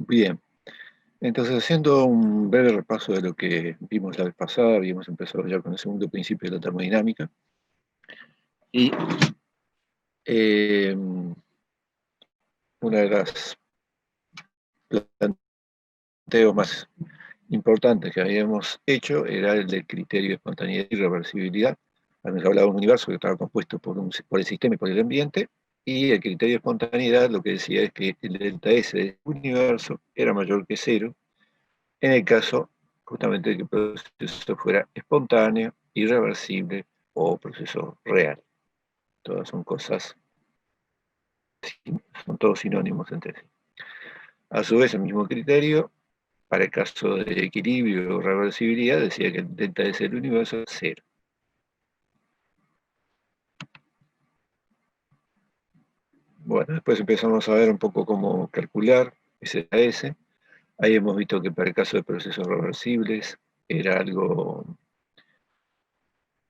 Bien, entonces haciendo un breve repaso de lo que vimos la vez pasada, habíamos empezado ya con el segundo principio de la termodinámica y eh, una de las planteos más importantes que habíamos hecho era el del criterio de espontaneidad y reversibilidad. Habíamos hablado de un universo que estaba compuesto por el sistema y por el ambiente, y el criterio de espontaneidad lo que decía es que el delta S del universo era mayor que cero en el caso justamente de que el proceso fuera espontáneo, irreversible o proceso real. Todas son cosas, son todos sinónimos entre sí. A su vez, el mismo criterio, para el caso de equilibrio o reversibilidad, decía que el delta S del universo es cero. Bueno, después empezamos a ver un poco cómo calcular ese delta S. Ahí hemos visto que para el caso de procesos reversibles era algo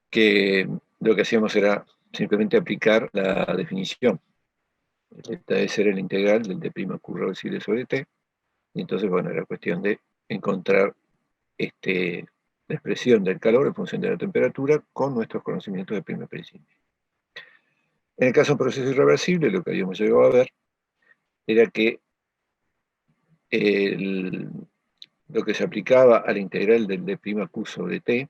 que lo que hacíamos era simplemente aplicar la definición. El delta S era el integral del d'Q reversible sobre T, y entonces, bueno, era cuestión de encontrar la expresión del calor en función de la temperatura con nuestros conocimientos de primer principio. En el caso de un proceso irreversible, lo que habíamos llegado a ver era que el, lo que se aplicaba a la integral del d'Q sobre T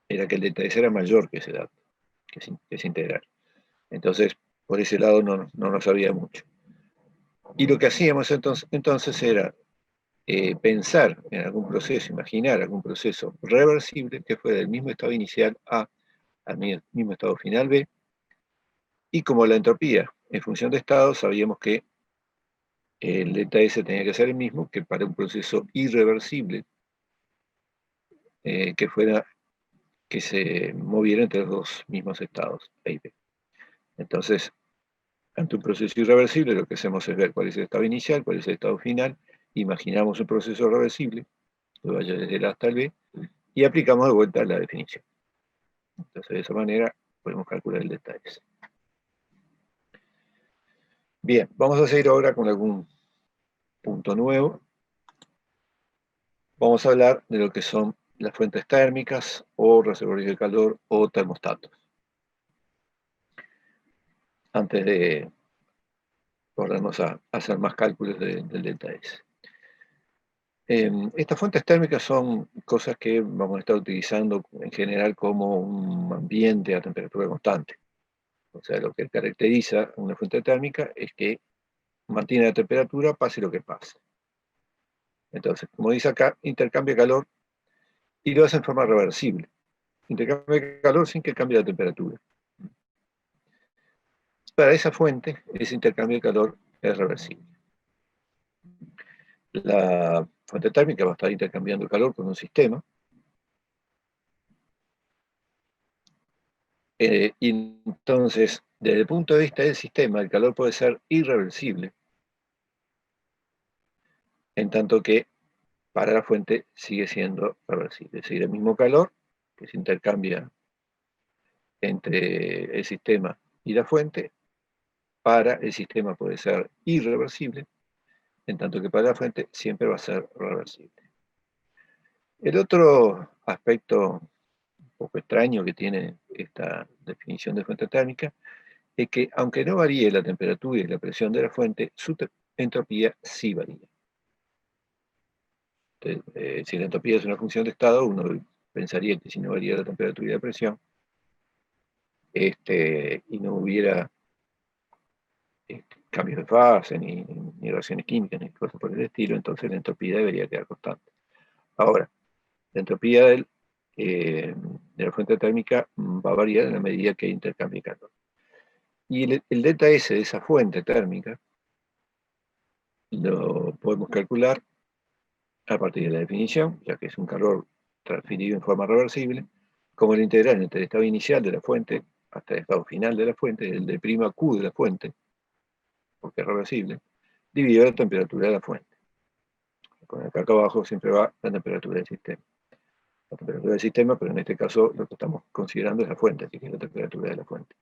era que el delta S era mayor que ese dato, que es integral. Entonces, por ese lado no nos sabía mucho. Y lo que hacíamos entonces era pensar en algún proceso, imaginar algún proceso reversible que fuera del mismo estado inicial A al mismo estado final B, y como la entropía en función de estado, sabíamos que el delta S tenía que ser el mismo que para un proceso irreversible que se moviera entre los dos mismos estados, A y B. Entonces, ante un proceso irreversible, lo que hacemos es ver cuál es el estado inicial, cuál es el estado final, imaginamos un proceso reversible que vaya desde el A hasta el B, y aplicamos de vuelta la definición. Entonces, de esa manera podemos calcular el delta S. Bien, vamos a seguir ahora con algún punto nuevo. Vamos a hablar de lo que son las fuentes térmicas o reservorios de calor o termostatos, antes de ponernos a hacer más cálculos del delta S. Estas fuentes térmicas son cosas que vamos a estar utilizando en general como un ambiente a temperatura constante. O sea, lo que caracteriza una fuente térmica es que mantiene la temperatura pase lo que pase. Entonces, como dice acá, intercambia calor y lo hace en forma reversible. Intercambia calor sin que cambie la temperatura. Para esa fuente, ese intercambio de calor es reversible. La fuente térmica va a estar intercambiando calor con un sistema. Y entonces, desde el punto de vista del sistema, el calor puede ser irreversible, en tanto que para la fuente sigue siendo reversible. Es decir, el mismo calor que se intercambia entre el sistema y la fuente, para el sistema puede ser irreversible, en tanto que para la fuente siempre va a ser reversible. El otro aspecto un poco extraño que tiene esta definición de fuente térmica es que, aunque no varíe la temperatura y la presión de la fuente, su entropía sí varía. Entonces, si la entropía es una función de estado, uno pensaría que si no varía la temperatura y la presión, y no hubiera cambios de fase, ni reacciones químicas, ni cosas por el estilo, entonces la entropía debería quedar constante. Ahora, la entropía de la fuente térmica va a variar en la medida que intercambie calor. Y el delta S de esa fuente térmica lo podemos calcular a partir de la definición, ya que es un calor transferido en forma reversible, como el integral entre el estado inicial de la fuente hasta el estado final de la fuente, el d'Q de la fuente, porque es reversible, dividido la temperatura de la fuente. Con el acá abajo siempre va la temperatura del sistema. La temperatura del sistema, pero en este caso lo que estamos considerando es la fuente, así que es la temperatura de la fuente.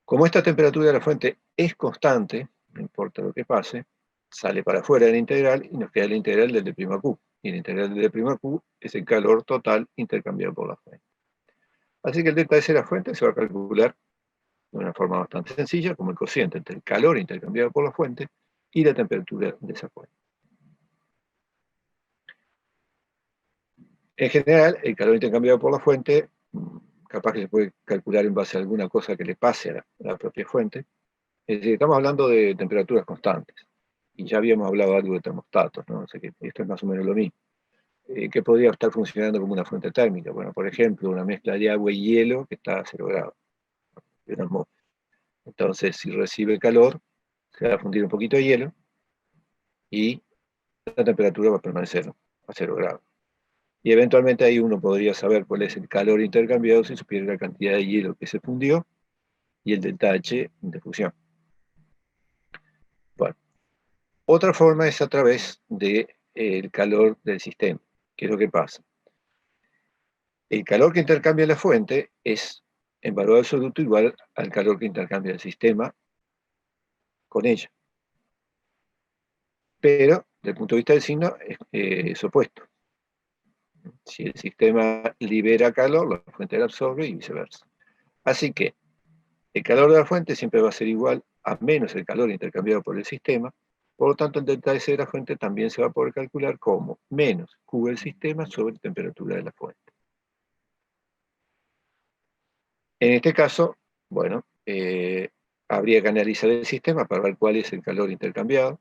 Como esta temperatura de la fuente es constante, no importa lo que pase, sale para afuera de la integral y nos queda la integral del d'Q. Y la integral del d'Q es el calor total intercambiado por la fuente. Así que el delta S de la fuente se va a calcular de una forma bastante sencilla, como el cociente entre el calor intercambiado por la fuente y la temperatura de esa fuente. En general, el calor intercambiado por la fuente, capaz que se puede calcular en base a alguna cosa que le pase a la propia fuente. Es decir, estamos hablando de temperaturas constantes. Y ya habíamos hablado algo de termostatos, ¿no? O sea que esto es más o menos lo mismo. Que podría estar funcionando como una fuente térmica. Bueno, por ejemplo, una mezcla de agua y hielo que está a 0 grados. Entonces, si recibe calor, se va a fundir un poquito de hielo y la temperatura va a permanecer a 0 grados. Y eventualmente ahí uno podría saber cuál es el calor intercambiado si supiera la cantidad de hielo que se fundió y el delta H de fusión. Bueno, otra forma es a través del calor del sistema. ¿Qué es lo que pasa? El calor que intercambia la fuente es en valor absoluto igual al calor que intercambia el sistema con ella. Pero, desde el punto de vista del signo, es opuesto. Si el sistema libera calor, la fuente la absorbe y viceversa. Así que el calor de la fuente siempre va a ser igual a menos el calor intercambiado por el sistema. Por lo tanto, el delta S de la fuente también se va a poder calcular como menos Q del sistema sobre temperatura de la fuente. En este caso, bueno, habría que analizar el sistema para ver cuál es el calor intercambiado.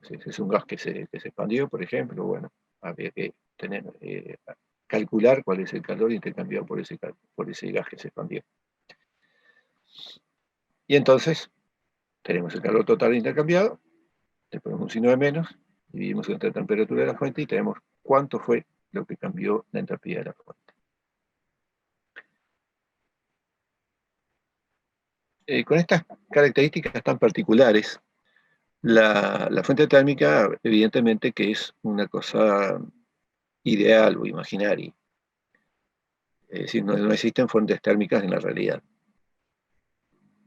Si es un gas que se expandió, por ejemplo, bueno, habría que calcular cuál es el calor intercambiado por ese gas que se expandió. Y entonces, tenemos el calor total intercambiado, le ponemos un signo de menos, dividimos entre la temperatura de la fuente y tenemos cuánto fue lo que cambió la entropía de la fuente. Con estas características tan particulares, la fuente térmica, evidentemente que es una cosa ideal o imaginaria. Es decir, no existen fuentes térmicas en la realidad.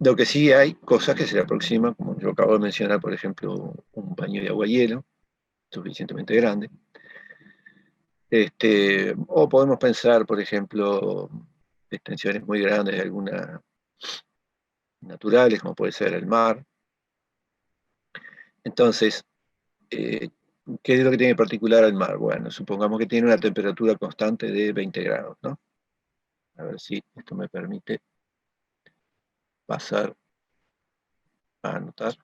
Lo que sí hay cosas que se le aproximan, como yo acabo de mencionar, por ejemplo, un baño de agua-hielo, suficientemente grande. O podemos pensar, por ejemplo, extensiones muy grandes de algunas naturales, como puede ser el mar. Entonces, ¿qué es lo que tiene en particular el mar? Bueno, supongamos que tiene una temperatura constante de 20 grados, ¿no? A ver si esto me permite pasar a anotar.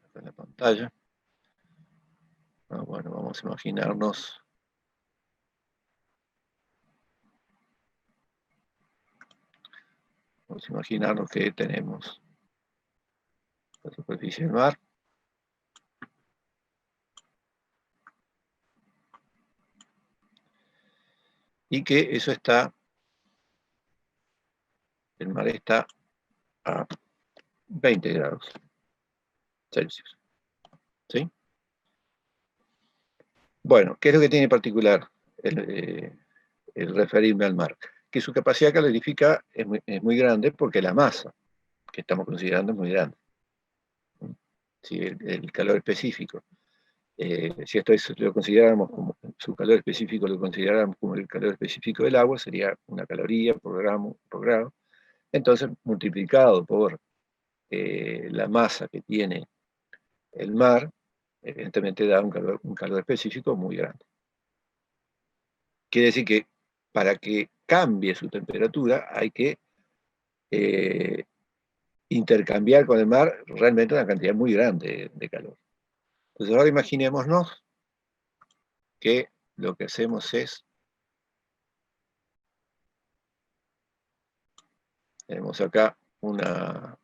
Acá en la pantalla. Bueno, vamos a imaginarnos. Vamos a imaginarnos que tenemos la superficie del mar. Y que eso está, el mar está a 20 grados Celsius. ¿Sí? Bueno, ¿qué es lo que tiene en particular el referirme al mar? Que su capacidad calorífica es muy grande porque la masa que estamos considerando es muy grande. ¿Sí? El calor específico. Si esto lo consideráramos como su calor específico, lo consideráramos como el calor específico del agua, sería una caloría por grado. Entonces, multiplicado por la masa que tiene el mar, evidentemente da un calor específico muy grande. Quiere decir que para que cambie su temperatura hay que intercambiar con el mar realmente una cantidad muy grande de calor. Entonces ahora imaginémonos que lo que hacemos es, tenemos acá una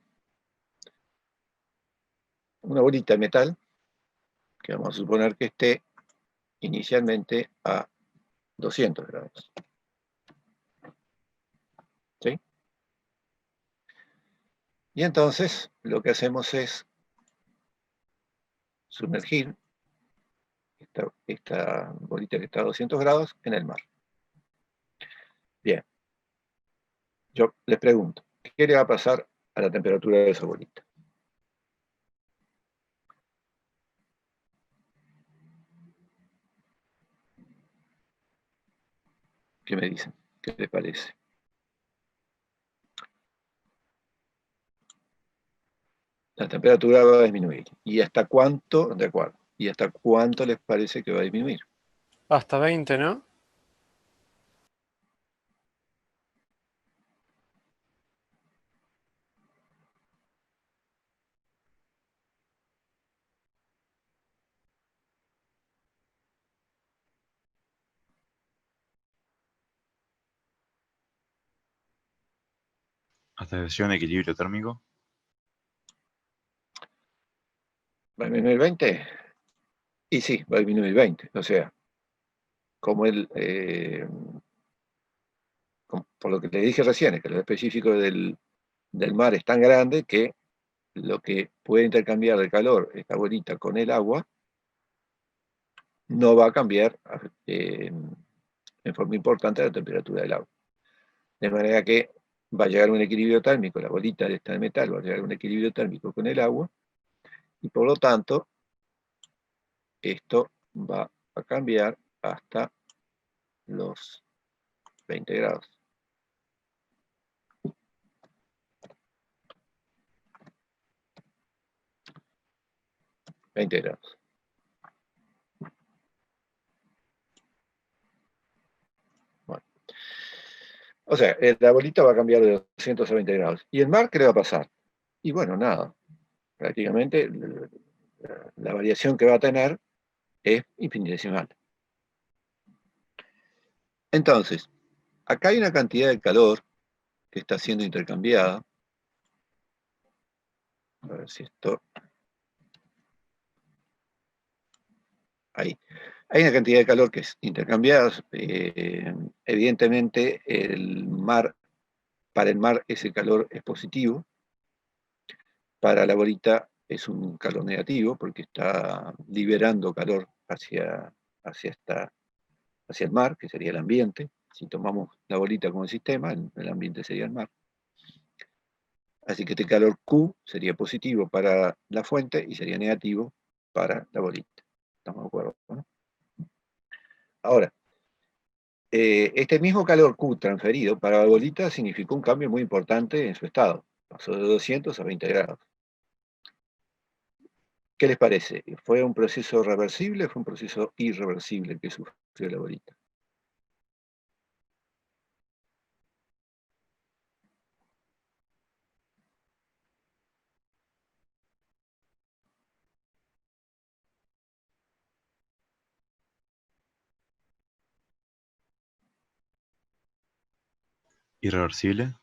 bolita de metal, que vamos a suponer que esté inicialmente a 200 grados. ¿Sí? Y entonces lo que hacemos es sumergir esta bolita que está a 200 grados en el mar. Bien. Yo les pregunto, ¿qué le va a pasar a la temperatura de esa bolita? ¿Qué me dicen? ¿Qué les parece? La temperatura va a disminuir. ¿Y hasta cuánto? De acuerdo. ¿Y hasta cuánto les parece que va a disminuir? Hasta 20, ¿no? Hasta que llegue un equilibrio térmico. ¿Va a disminuir 20? Y sí, va a disminuir 20. O sea, como por lo que le dije recién, es que lo específico del mar es tan grande que lo que puede intercambiar de calor esta bolita con el agua no va a cambiar en forma importante la temperatura del agua. De manera que va a llegar a un equilibrio térmico, la bolita de esta metal va a llegar a un equilibrio térmico con el agua, y por lo tanto, esto va a cambiar hasta los 20 grados. 20 grados. Bueno. O sea, la bolita va a cambiar de 200 a 20 grados. ¿Y el mar qué le va a pasar? Y bueno, nada. Prácticamente la variación que va a tener es infinitesimal. Entonces, acá hay una cantidad de calor que está siendo intercambiada. A ver si esto... Ahí. Hay una cantidad de calor que es intercambiada. Evidentemente, para el mar ese calor es positivo. Para la bolita es un calor negativo porque está liberando calor hacia el mar, que sería el ambiente. Si tomamos la bolita como el sistema, el ambiente sería el mar. Así que este calor Q sería positivo para la fuente y sería negativo para la bolita. ¿Estamos de acuerdo? ¿No? Ahora, este mismo calor Q transferido para la bolita significó un cambio muy importante en su estado. Pasó de 200 a 20 grados. ¿Qué les parece? ¿Fue un proceso reversible o fue un proceso irreversible que sufrió la bolita? Irreversible.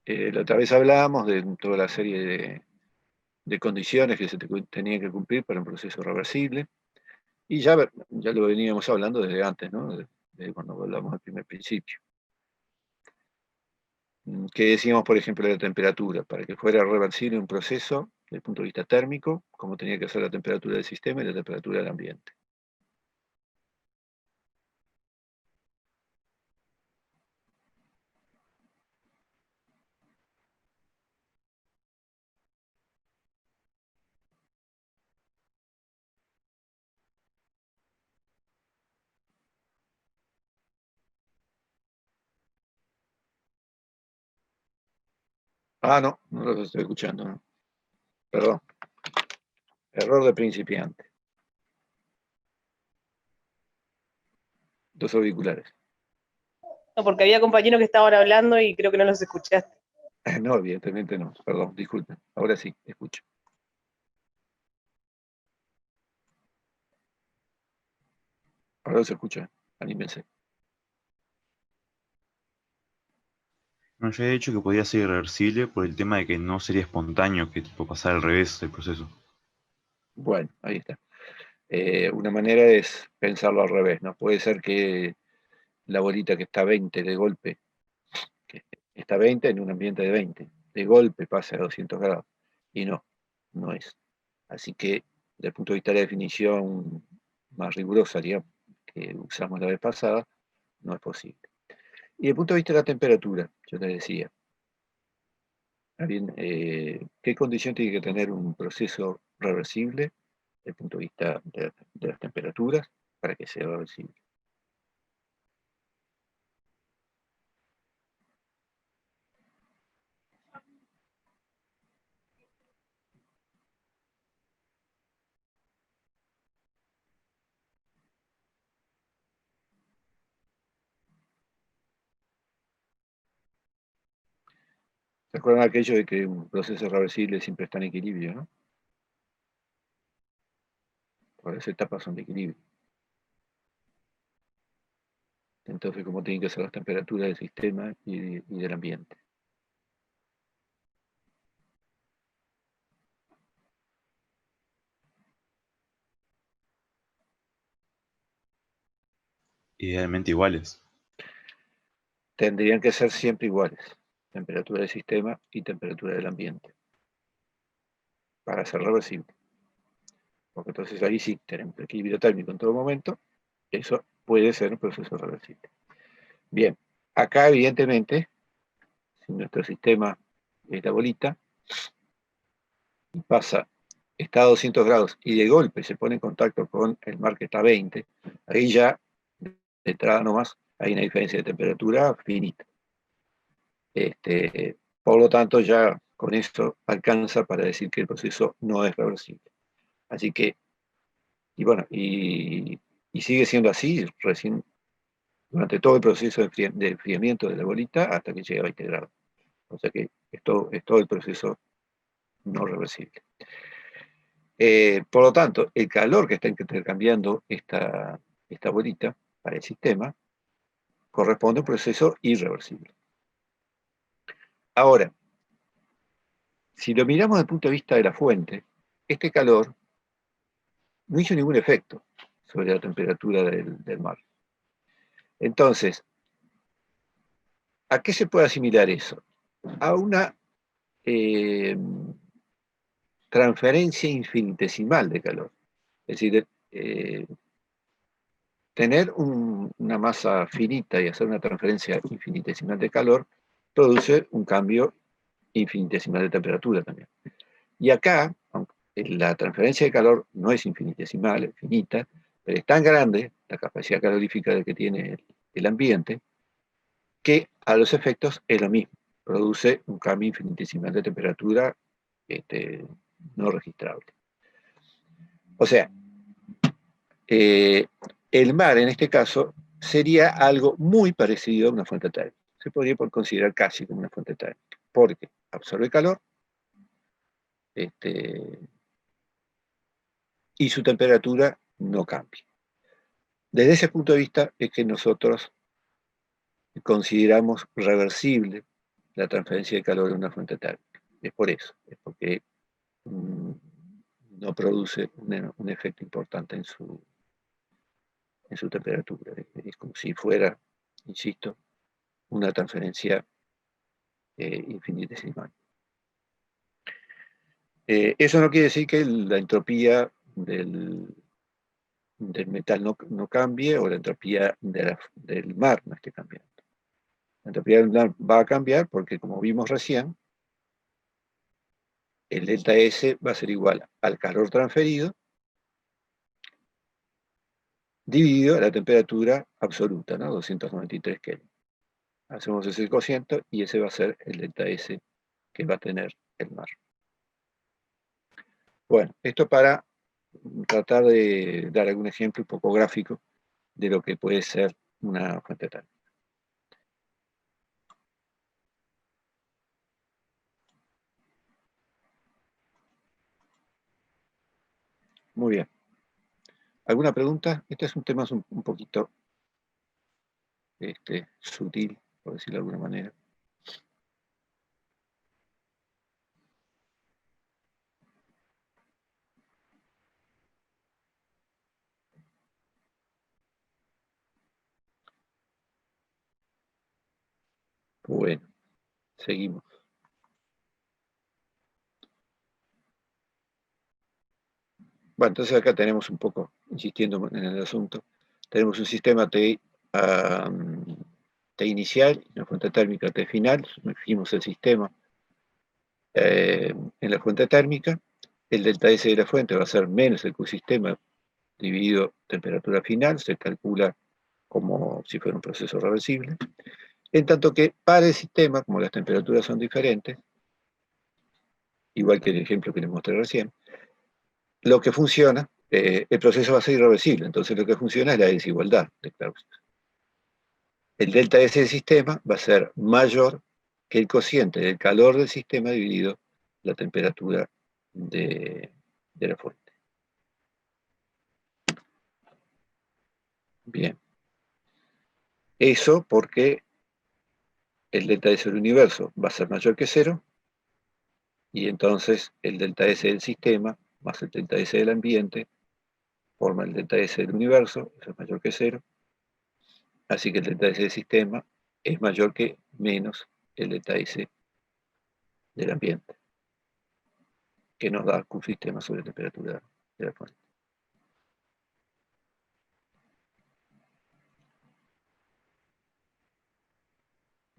La otra vez hablábamos de toda la serie de condiciones que se tenían que cumplir para un proceso reversible, y ya lo veníamos hablando desde antes, ¿no? Desde cuando hablamos al primer principio. ¿Qué decíamos, por ejemplo, de la temperatura? Para que fuera reversible un proceso, desde el punto de vista térmico, como tenía que ser la temperatura del sistema y la temperatura del ambiente. Ah, no, no lo estoy escuchando, ¿no? Perdón. Error de principiante. Dos auriculares. No, porque había compañeros que estaban hablando y creo que no los escuchaste. No, evidentemente no. Perdón, disculpen. Ahora sí, escucho. Ahora se escucha. Anímense. No, yo he dicho que podía ser irreversible por el tema de que no sería espontáneo, que tipo pasar al revés del proceso. Bueno, ahí está. Una manera es pensarlo al revés, ¿no? Puede ser que la bolita que está a 20 de golpe, que está a 20 en un ambiente de 20, de golpe pase a 200 grados. Y no, no es. Así que, desde el punto de vista de la definición más rigurosa, digamos, que usamos la vez pasada, no es posible. Y desde el punto de vista de la temperatura, yo te decía, ¿qué condición tiene que tener un proceso reversible desde el punto de vista de las temperaturas para que sea reversible? ¿Se acuerdan aquello de que un proceso reversible siempre está en equilibrio, ¿no? Por las etapas son de equilibrio. Entonces, ¿cómo tienen que ser las temperaturas del sistema y del ambiente? Idealmente iguales. Tendrían que ser siempre iguales, temperatura del sistema y temperatura del ambiente, para ser reversible. Porque entonces ahí sí tenemos equilibrio térmico en todo momento, eso puede ser un proceso reversible. Bien, acá evidentemente, si nuestro sistema es la bolita, y está a 200 grados y de golpe se pone en contacto con el mar que está a 20, ahí ya, de entrada nomás, hay una diferencia de temperatura finita. Por lo tanto, ya con esto alcanza para decir que el proceso no es reversible. Así que, y bueno, y sigue siendo así recién durante todo el proceso de enfriamiento de la bolita hasta que llega a 20 grados. O sea que esto es todo el proceso no reversible. Por lo tanto, el calor que está intercambiando esta bolita para el sistema corresponde a un proceso irreversible. Ahora, si lo miramos desde el punto de vista de la fuente, este calor no hizo ningún efecto sobre la temperatura del mar. Entonces, ¿a qué se puede asimilar eso? A una transferencia infinitesimal de calor. Es decir, tener una masa finita y hacer una transferencia infinitesimal de calor produce un cambio infinitesimal de temperatura también. Y acá, aunque la transferencia de calor no es infinitesimal, es finita, pero es tan grande la capacidad calorífica que tiene el ambiente, que a los efectos es lo mismo, produce un cambio infinitesimal de temperatura no registrable. O sea, el mar en este caso sería algo muy parecido a una fuente térmica. Se podría considerar casi como una fuente térmica, porque absorbe calor y su temperatura no cambia. Desde ese punto de vista es que nosotros consideramos reversible la transferencia de calor en una fuente térmica. Es por eso, es porque no produce un efecto importante en su temperatura. Es como si fuera, insisto, una transferencia infinitesimal. Eso no quiere decir que la entropía del metal no cambie o la entropía del mar no esté cambiando. La entropía del mar va a cambiar porque, como vimos recién, el delta S va a ser igual al calor transferido dividido a la temperatura absoluta, ¿no? 293 Kelvin. Hacemos ese cociente y ese va a ser el delta S que va a tener el mar. Bueno, esto para tratar de dar algún ejemplo un poco gráfico de lo que puede ser una fuente térmica. Muy bien. ¿Alguna pregunta? Este es un tema un poquito sutil, por decirlo de alguna manera. Bueno, seguimos. Bueno, entonces acá tenemos un poco, insistiendo en el asunto, tenemos un sistema T T inicial y una fuente térmica T final, sumergimos el sistema en la fuente térmica, el delta S de la fuente va a ser menos el Q-sistema dividido temperatura final, se calcula como si fuera un proceso reversible, en tanto que para el sistema, como las temperaturas son diferentes, igual que el ejemplo que les mostré recién, lo que funciona, el proceso va a ser irreversible, entonces lo que funciona es la desigualdad de Clausius. El delta S del sistema va a ser mayor que el cociente del calor del sistema dividido la temperatura de la fuente. Bien. Eso porque el delta S del universo va a ser mayor que 0, y entonces el delta S del sistema más el delta S del ambiente forma el delta S del universo, eso es mayor que 0, así que el delta S del sistema es mayor que menos el delta S del ambiente, que nos da Q sistema sobre temperatura de la fuente.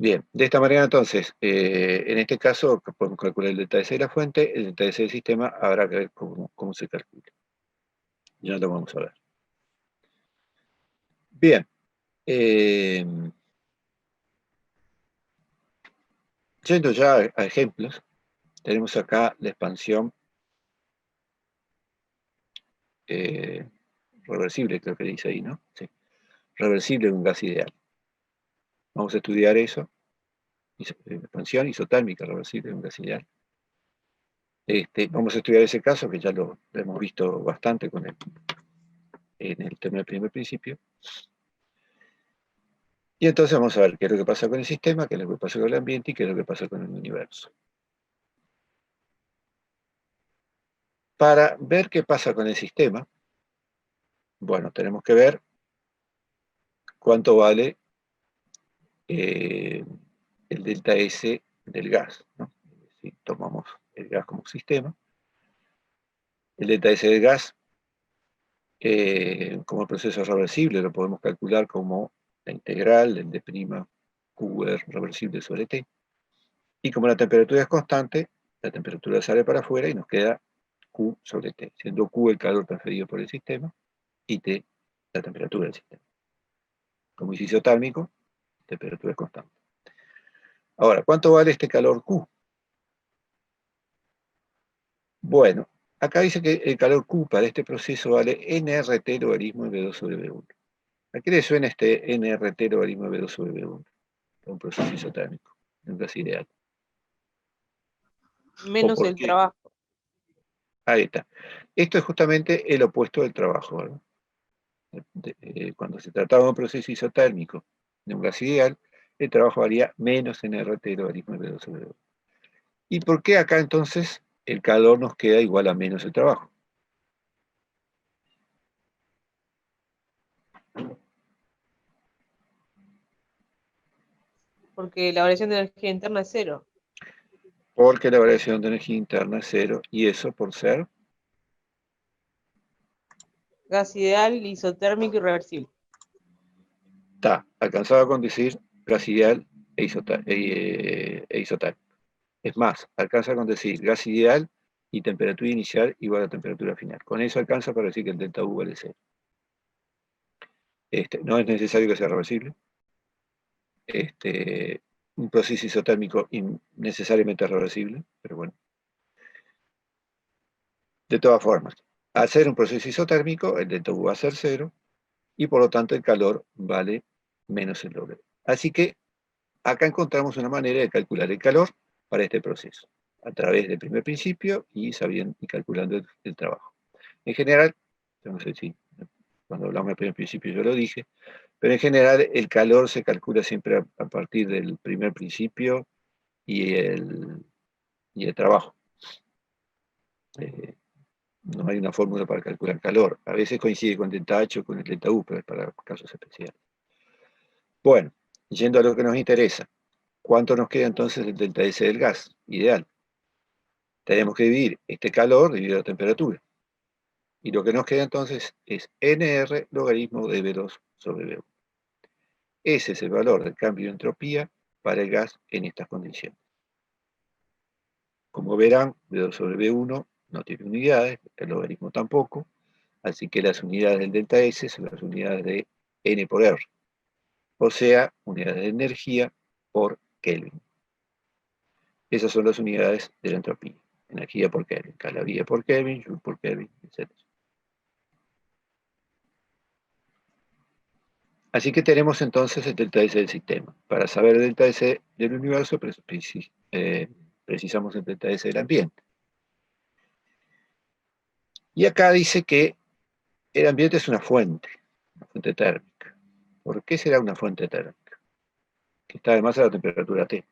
Bien, de esta manera entonces, en este caso podemos calcular el delta S de la fuente, el delta S del sistema habrá que ver cómo se calcula. Ya lo vamos a ver. Bien. Yendo ya a ejemplos, tenemos acá la expansión reversible, creo que dice ahí, ¿no? Sí. Reversible de un gas ideal. Vamos a estudiar eso. Expansión isotérmica reversible de un gas ideal. Vamos a estudiar ese caso, que ya lo hemos visto bastante en el tema del primer principio. Y entonces vamos a ver qué es lo que pasa con el sistema, qué es lo que pasa con el ambiente y qué es lo que pasa con el universo. Para ver qué pasa con el sistema, bueno, tenemos que ver cuánto vale el delta S del gas, ¿no? Si tomamos el gas como sistema, el delta S del gas, como proceso reversible, lo podemos calcular como la integral del d' QR reversible sobre T. Y como la temperatura es constante, la temperatura sale para afuera y nos queda Q sobre T, siendo Q el calor transferido por el sistema y T la temperatura del sistema. Como es isotérmico, temperatura es constante. Ahora, ¿cuánto vale este calor Q? Bueno, acá dice que el calor Q para este proceso vale nRT logaritmo de V2 sobre V1. ¿A qué le suena este nRT logaritmo de V2 sobre V1? Un proceso isotérmico, en un gas ideal. Menos el trabajo. Ahí está. Esto es justamente el opuesto del trabajo, ¿verdad? Cuando se trataba de un proceso isotérmico de un gas ideal, el trabajo valía menos nRT logaritmo de V2 sobre V1. ¿Y por qué acá entonces el calor nos queda igual a menos el trabajo? Porque la variación de energía interna es 0. Porque la variación de energía interna es 0, y eso por ser Gas ideal, isotérmico y reversible. está alcanzado con decir gas ideal e isotérmico. Es más, alcanza con decir gas ideal y temperatura inicial igual a temperatura final. Con eso alcanza para decir que el delta U vale 0. No es necesario que sea reversible. Un proceso isotérmico necesariamente reversible, pero bueno. De todas formas, al ser un proceso isotérmico, el delta U va a ser 0, y por lo tanto el calor vale menos el doble. Así que acá encontramos una manera de calcular el calor para este proceso, a través del primer principio y calculando el trabajo. En general, no sé si cuando hablamos del primer principio yo lo dije, pero en general el calor se calcula siempre a partir del primer principio y el trabajo. No hay una fórmula para calcular calor. A veces coincide con delta H o con el delta U, pero es para casos especiales. Bueno, yendo a lo que nos interesa, ¿cuánto nos queda entonces del delta S del gas? Ideal. Tenemos que dividir este calor dividido la temperatura. Y lo que nos queda entonces es NR logaritmo de V2 sobre V1. ese es el valor del cambio de entropía para el gas en estas condiciones. Como verán, V2 sobre V1 no tiene unidades, el logaritmo tampoco, así que las unidades del delta S son las unidades de N por R, o sea, unidades de energía por Kelvin. Esas son las unidades de la entropía. Energía por Kelvin, caloría por Kelvin, joule por Kelvin, etc. Así que tenemos entonces el delta S del sistema. Para saber el delta S del universo, precisamos el delta S del ambiente. Y acá dice que el ambiente es una fuente térmica. ¿Por qué será una fuente térmica? Que está además a la temperatura T.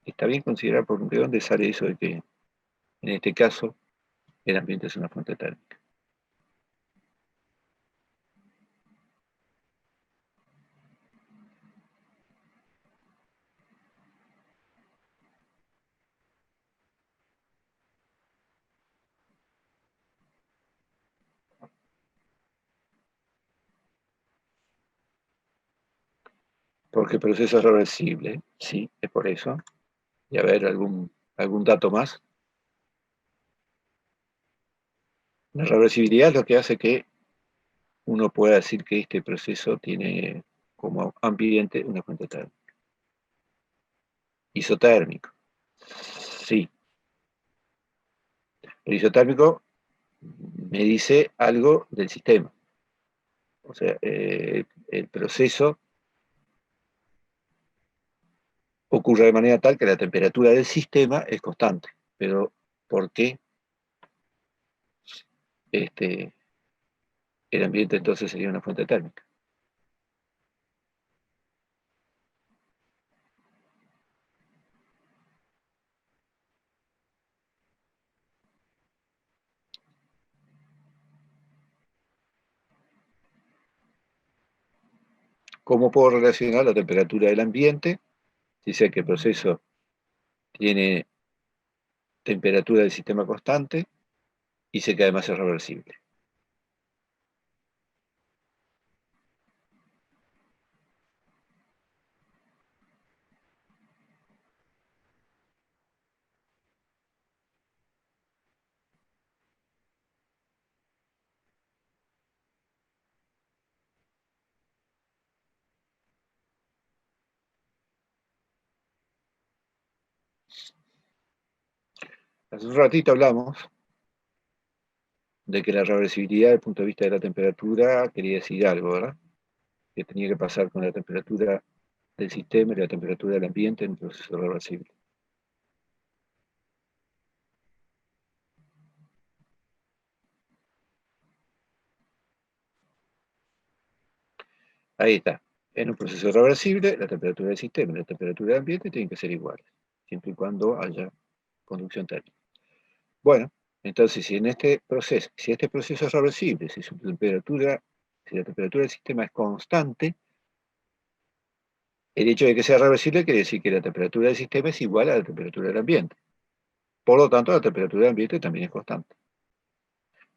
Está bien considerar de dónde sale eso de que, en este caso, el ambiente es una fuente térmica. Porque el proceso es reversible, sí, es por eso. Y a ver, algún dato más. La reversibilidad es lo que hace que uno pueda decir que este proceso tiene como ambiente una fuente térmica. Isotérmico. Sí. El isotérmico me dice algo del sistema. O sea, el proceso ocurre de manera tal que la temperatura del sistema es constante. Pero, ¿por qué el ambiente entonces sería una fuente térmica? ¿Cómo puedo relacionar la temperatura del ambiente? Si sé que el proceso tiene temperatura del sistema constante y sé que además es reversible. Hace un ratito hablamos de que la reversibilidad desde el punto de vista de la temperatura quería decir algo, ¿verdad? Que tenía que pasar con la temperatura del sistema y la temperatura del ambiente en un proceso reversible. Ahí está. En un proceso reversible, la temperatura del sistema y la temperatura del ambiente tienen que ser iguales, siempre y cuando haya conducción térmica. Bueno, entonces si este proceso es reversible, si la temperatura del sistema es constante, el hecho de que sea reversible quiere decir que la temperatura del sistema es igual a la temperatura del ambiente. Por lo tanto, la temperatura del ambiente también es constante.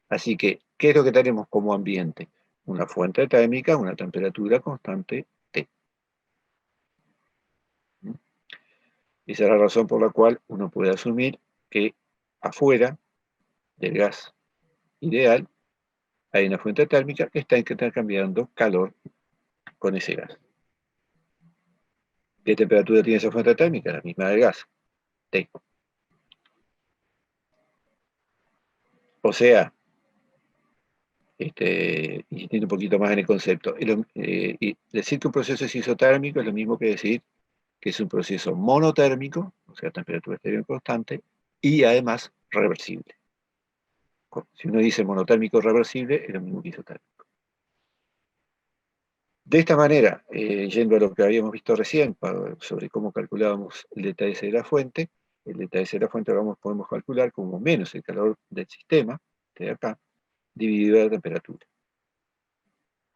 Así que, ¿qué es lo que tenemos como ambiente? Una fuente térmica, una temperatura constante T. Esa es la razón por la cual uno puede asumir que afuera del gas ideal hay una fuente térmica que está intercambiando calor con ese gas. ¿Qué temperatura tiene esa fuente térmica? La misma del gas, T. O sea, insistiendo un poquito más en el concepto, y decir que un proceso es isotérmico es lo mismo que decir que es un proceso monotérmico, o sea, temperatura exterior constante, y además reversible. Si uno dice monotérmico reversible, es lo mismo que isotérmico. De esta manera, yendo a lo que habíamos visto recién, sobre cómo calculábamos el delta S de la fuente, el delta S de la fuente podemos calcular como menos el calor del sistema, de acá, dividido la temperatura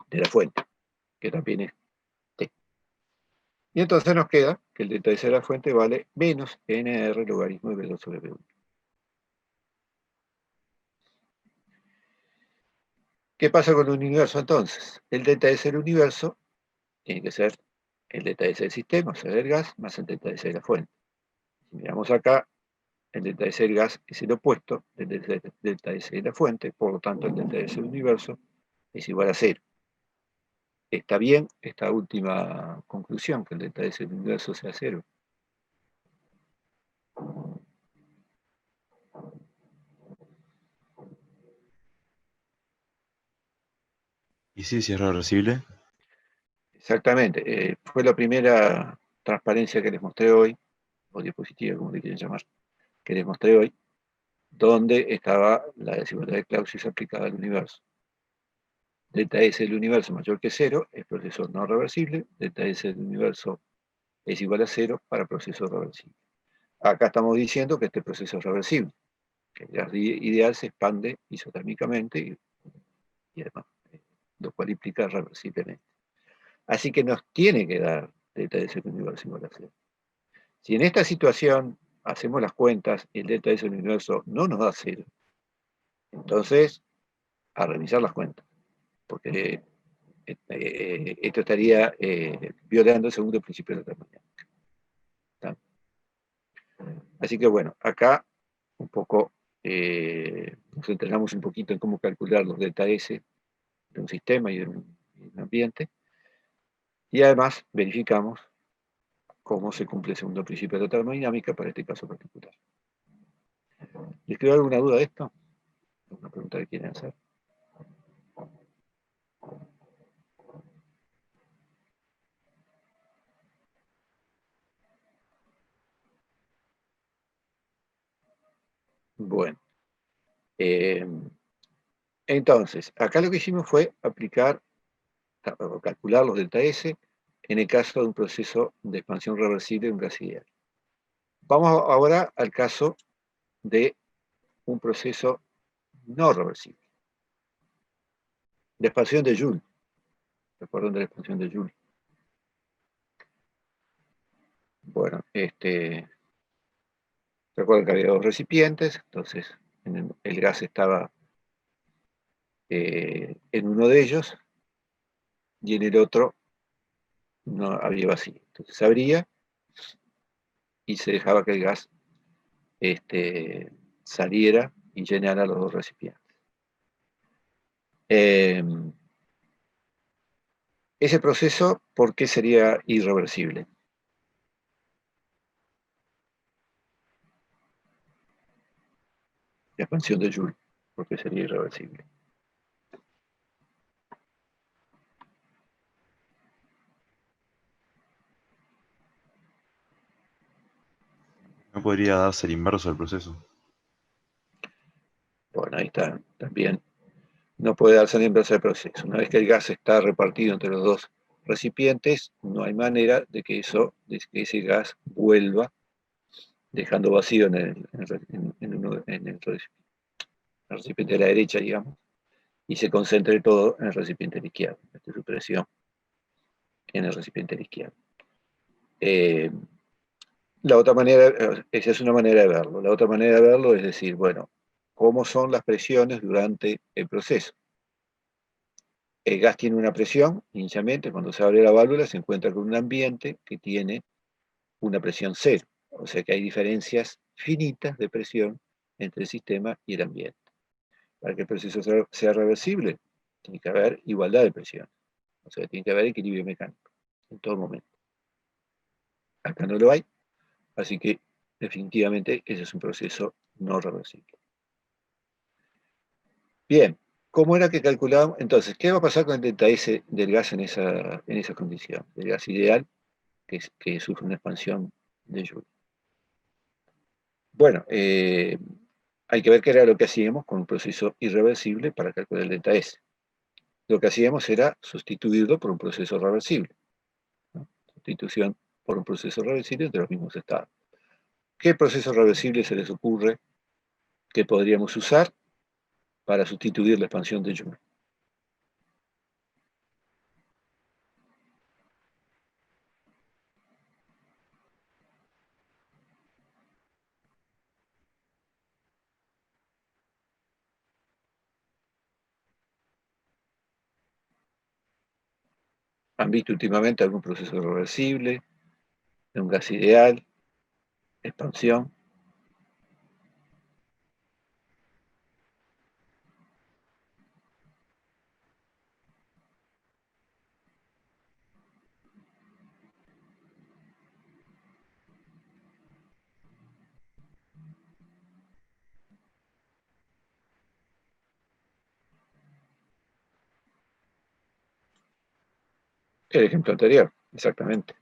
de la fuente, que también es T. Y entonces nos queda que el delta S de la fuente vale menos NR logaritmo de V2 sobre V1. ¿Qué pasa con el universo entonces? El delta S del universo tiene que ser el delta S del sistema, o sea, del gas, más el delta S de la fuente. Si miramos acá, el delta S del gas es el opuesto del delta S de la fuente, por lo tanto el delta S del universo es igual a 0. ¿Está bien esta última conclusión, que el delta S del universo sea 0? ¿Y si es reversible? Exactamente. Fue la primera transparencia que les mostré hoy, o diapositiva, como le quieren llamar, que les mostré hoy, donde estaba la desigualdad de Clausius aplicada al universo. Delta S del universo mayor que 0 es proceso no reversible, delta S del universo es igual a 0 para proceso reversible. Acá estamos diciendo que este proceso es reversible, que el gas ideal se expande isotérmicamente y además, lo cual implica reversiblemente. Así que nos tiene que dar delta S del universo igual a 0. Si en esta situación hacemos las cuentas y el delta S del universo no nos da 0, entonces a revisar las cuentas, porque esto estaría violando el segundo principio de la termodinámica. Así que bueno, acá un poco nos entrenamos un poquito en cómo calcular los delta S de un sistema y de un ambiente, y además verificamos cómo se cumple el segundo principio de la termodinámica para este caso particular. ¿Les quedó alguna duda de esto? ¿Alguna pregunta que quieren hacer? Bueno, entonces, acá lo que hicimos fue aplicar o calcular los delta S en el caso de un proceso de expansión reversible de un gas ideal. Vamos ahora al caso de un proceso no reversible. La expansión de Joule. ¿Recuerdan de la expansión de Joule? Bueno, recuerden que había dos recipientes, entonces el gas estaba en uno de ellos y en el otro no había vacío. Entonces se abría y se dejaba que el gas saliera y llenara los dos recipientes. Ese proceso, ¿por qué sería irreversible? La expansión de Joule, ¿por qué sería irreversible? No podría darse el inverso del proceso. Bueno, ahí está, también no puede darse la inversa del proceso. Una vez que el gas está repartido entre los dos recipientes, no hay manera de que ese gas vuelva, dejando vacío en el recipiente de la derecha, digamos, y se concentre todo en el recipiente de la izquierda, esta su presión en el recipiente de la izquierda. La otra manera, esa es una manera de verlo. La otra manera de verlo es decir, bueno, ¿cómo son las presiones durante el proceso? El gas tiene una presión, inicialmente, cuando se abre la válvula se encuentra con un ambiente que tiene una presión cero. O sea que hay diferencias finitas de presión entre el sistema y el ambiente. Para que el proceso sea reversible, tiene que haber igualdad de presión. O sea, tiene que haber equilibrio mecánico en todo momento. Acá no lo hay, así que definitivamente ese es un proceso no reversible. Bien, ¿cómo era que calculábamos? Entonces, ¿qué va a pasar con el delta S del gas en esa condición? El gas ideal que sufre una expansión de Joule. Bueno, hay que ver qué era lo que hacíamos con un proceso irreversible para calcular el delta S. Lo que hacíamos era sustituirlo por un proceso reversible, ¿no? Sustitución por un proceso reversible de los mismos estados. ¿Qué proceso reversible se les ocurre que podríamos usar para sustituir la expansión de Joule? ¿Han visto últimamente algún proceso reversible de un gas ideal, expansión? El ejemplo anterior, exactamente.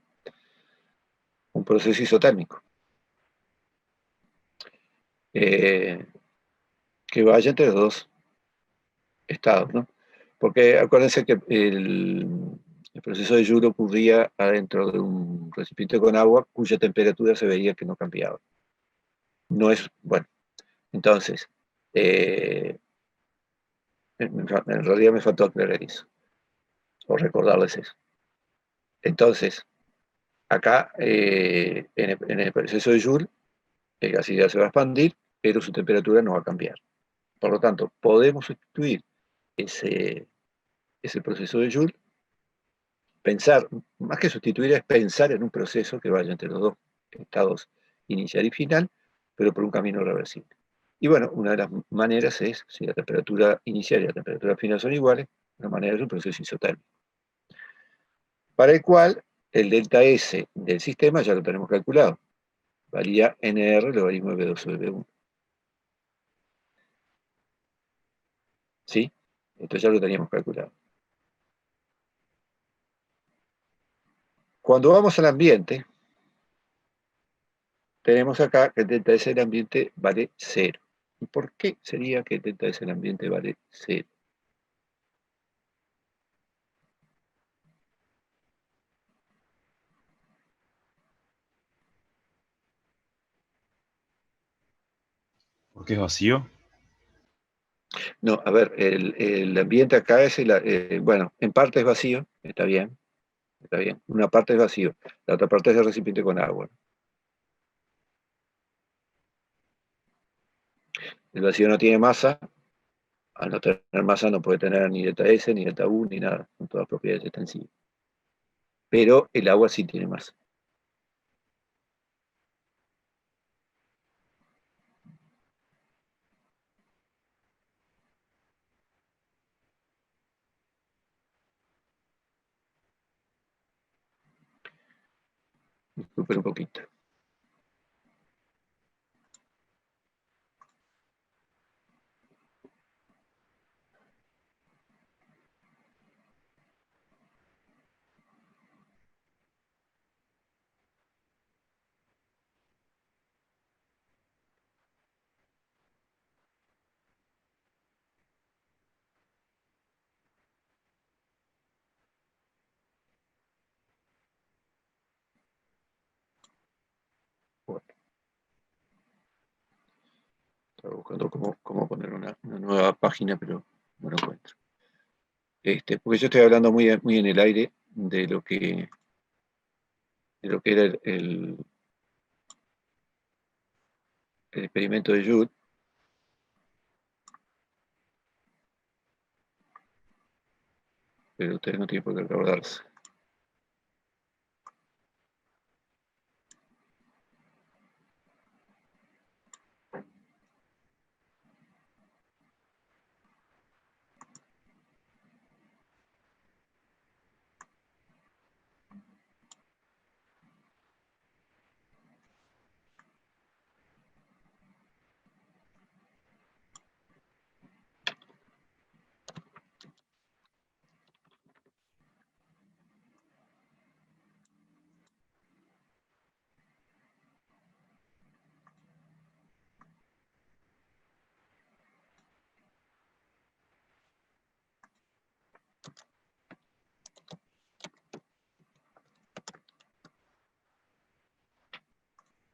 Un proceso isotérmico. Que vaya entre los dos estados, ¿no? Porque acuérdense que el proceso de Joule ocurría adentro de un recipiente con agua cuya temperatura se veía que no cambiaba. No es, bueno, entonces, en realidad me faltó aclarar eso, o recordarles eso. Entonces, acá, en el proceso de Joule, el gas ideal se va a expandir, pero su temperatura no va a cambiar. Por lo tanto, podemos sustituir ese proceso de Joule, pensar, más que sustituir, es pensar en un proceso que vaya entre los dos estados inicial y final, pero por un camino reversible. Y bueno, una de las maneras es, si la temperatura inicial y la temperatura final son iguales, una manera es un proceso isotérmico, para el cual el delta S del sistema ya lo tenemos calculado. Varía NR logaritmo de B2 sobre B1. ¿Sí? Esto ya lo teníamos calculado. Cuando vamos al ambiente, tenemos acá que el delta S del ambiente vale 0. ¿Y por qué sería que el delta S del ambiente vale 0? Porque es vacío. No, a ver, el ambiente acá es, bueno, en parte es vacío, está bien, está bien. Una parte es vacío, la otra parte es el recipiente con agua. El vacío no tiene masa, al no tener masa no puede tener ni delta S, ni delta U, ni nada, son todas propiedades extensivas. Pero el agua sí tiene masa. Disculpen un poquito. Bueno, estaba buscando cómo poner una nueva página, pero no lo encuentro. Porque yo estoy hablando muy en el aire de lo que era el experimento de Joule. Pero ustedes no tienen por qué acordarse.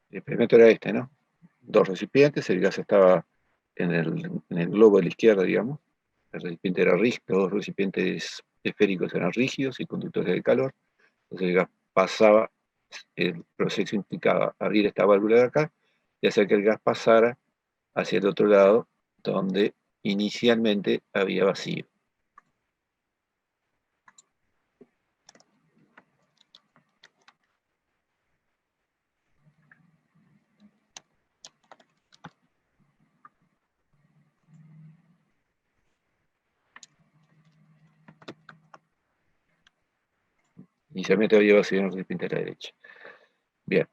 El experimento era este, ¿no? Dos recipientes, el gas estaba en el globo de la izquierda, digamos. El recipiente era rígido, los dos recipientes esféricos eran rígidos y conductores de calor. Entonces el gas pasaba, el proceso implicaba abrir esta válvula de acá y hacer que el gas pasara hacia el otro lado, donde inicialmente había vacío. Inicialmente había vacío en el recipiente a la derecha. Bien.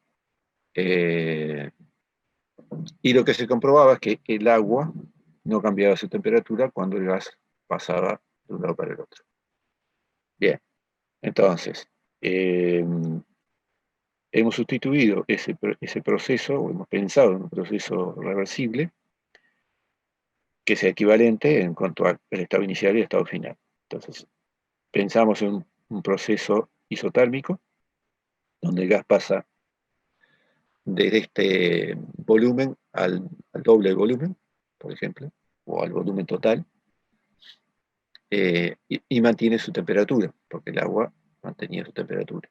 Y lo que se comprobaba es que el agua no cambiaba su temperatura cuando el gas pasaba de un lado para el otro. Bien. Entonces, hemos sustituido ese proceso, o hemos pensado en un proceso reversible, que sea equivalente en cuanto al estado inicial y el estado final. Entonces, pensamos en un proceso isotérmico, donde el gas pasa desde este volumen al doble del volumen, por ejemplo, o al volumen total, y mantiene su temperatura, porque el agua mantenía su temperatura.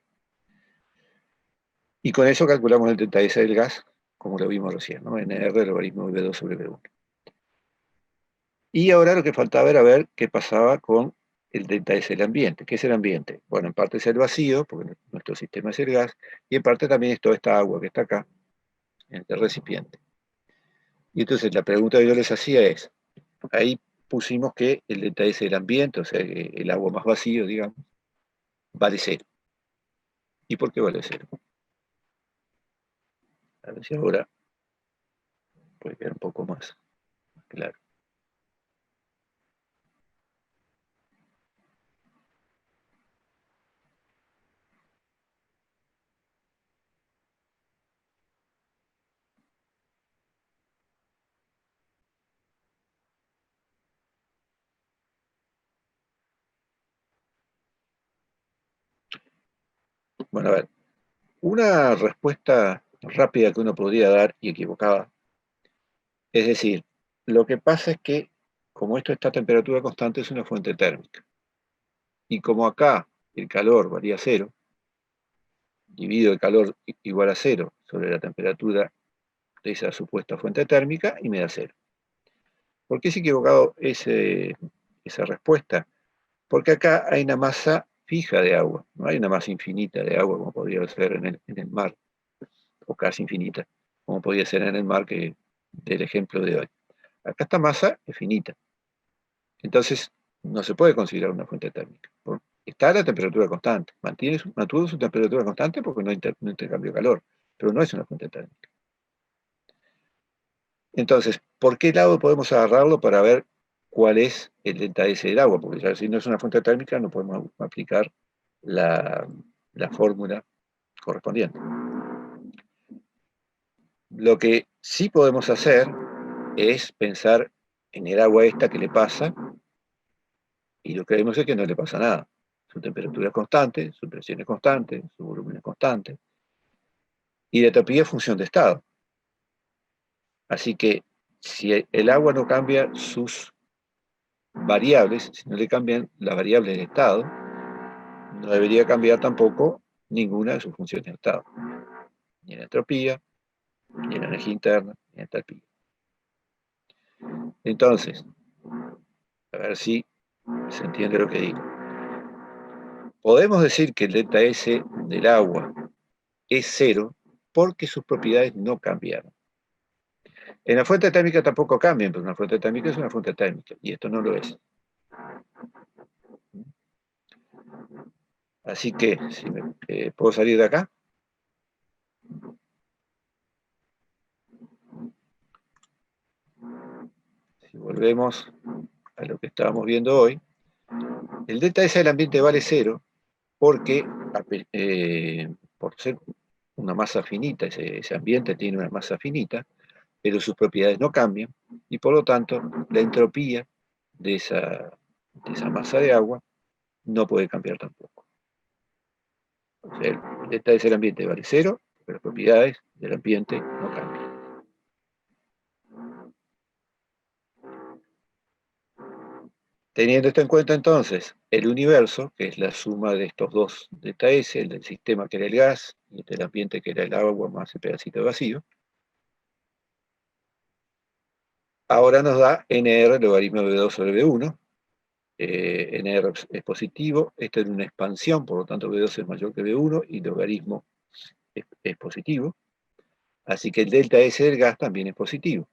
Y con eso calculamos el ΔS del gas, como lo vimos recién, ¿no? NR, logaritmo de V2 sobre V1. Y ahora lo que faltaba era ver qué pasaba con el ΔS del ambiente. ¿Qué es el ambiente? Bueno, en parte es el vacío, porque nuestro sistema es el gas, y en parte también es toda esta agua que está acá, en el recipiente. Y entonces la pregunta que yo les hacía es, ahí pusimos que el ΔS del ambiente, o sea, el agua más vacío, digamos, vale 0. ¿Y por qué vale 0? A ver si ahora puede quedar un poco más claro. Bueno, a ver, una respuesta rápida que uno podría dar y equivocada, es decir, lo que pasa es que como esto está a temperatura constante es una fuente térmica, y como acá el calor varía 0, divido el calor igual a 0 sobre la temperatura de esa supuesta fuente térmica y me da 0. ¿Por qué es equivocado esa respuesta? Porque acá hay una masa fija de agua, no hay una masa infinita de agua como podría ser en el mar, o casi infinita, como podría ser en el mar del ejemplo de hoy. Acá esta masa es finita, entonces no se puede considerar una fuente térmica. Está a la temperatura constante, mantuvo su temperatura constante porque no intercambió calor, pero no es una fuente térmica. Entonces, ¿por qué lado podemos agarrarlo para ver cuál es el ΔS del agua? Porque ya si no es una fuente térmica no podemos aplicar la fórmula correspondiente. Lo que sí podemos hacer es pensar en el agua esta que le pasa, y lo que vemos es que no le pasa nada. Su temperatura es constante, su presión es constante, su volumen es constante, y la entropía es función de estado. Así que si el agua no cambia sus variables, si no le cambian las variables del estado, no debería cambiar tampoco ninguna de sus funciones de estado, ni la entropía, ni la energía interna, ni la entalpía. Entonces, a ver si se entiende lo que digo. Podemos decir que el ΔS del agua es 0 porque sus propiedades no cambiaron. En la fuente térmica tampoco cambian, pero una fuente térmica es una fuente térmica, y esto no lo es. Así que, si ¿puedo salir de acá? Si volvemos a lo que estábamos viendo hoy, el ΔS del ambiente vale 0 porque, por ser una masa finita, ese ambiente tiene una masa finita, pero sus propiedades no cambian, y por lo tanto la entropía de esa masa de agua no puede cambiar tampoco. O sea, el ΔS del ambiente vale 0, pero las propiedades del ambiente no cambian. Teniendo esto en cuenta entonces, el universo, que es la suma de estos dos ΔS, el del sistema que era el gas y el del ambiente que era el agua más el pedacito de vacío, ahora nos da NR logaritmo de V2 sobre V1. NR es positivo, esto es una expansión, por lo tanto V2 es mayor que V1 y logaritmo es positivo. Así que el ΔS del gas también es positivo.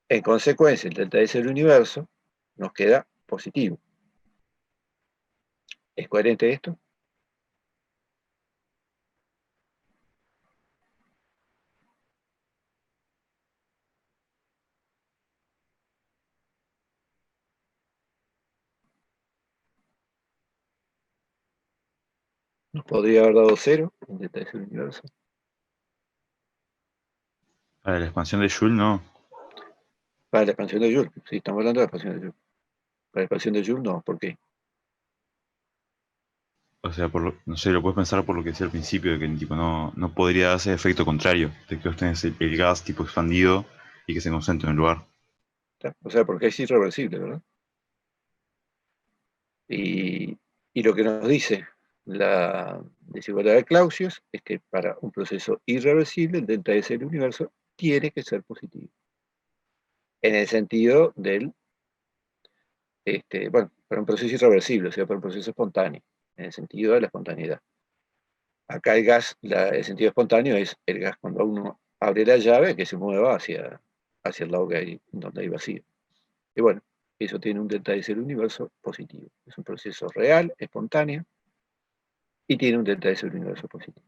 En consecuencia, el ΔS del universo nos queda positivo. ¿Es coherente esto? ¿Nos podría haber dado 0 el delta S del universo? Para la expansión de Joule no. Para la expansión de Joule. Sí, estamos hablando de la expansión de Joule. Para la expansión de Joule no. ¿Por qué? O sea, no sé, lo puedes pensar por lo que decía al principio, de que tipo, no podría darse efecto contrario, de que vos tenés el gas tipo expandido y que se concentre en un lugar. O sea, porque es irreversible, ¿verdad? Y lo que nos dice la desigualdad de Clausius es que para un proceso irreversible, el delta S del universo tiene que ser positivo. En el sentido del, bueno, para un proceso irreversible, o sea, para un proceso espontáneo, en el sentido de la espontaneidad. Acá el gas, el sentido espontáneo es el gas cuando uno abre la llave que se mueva hacia el lado que hay, donde hay vacío. Y bueno, eso tiene un delta S del universo positivo. Es un proceso real, espontáneo, y tiene un delta S del universo positivo.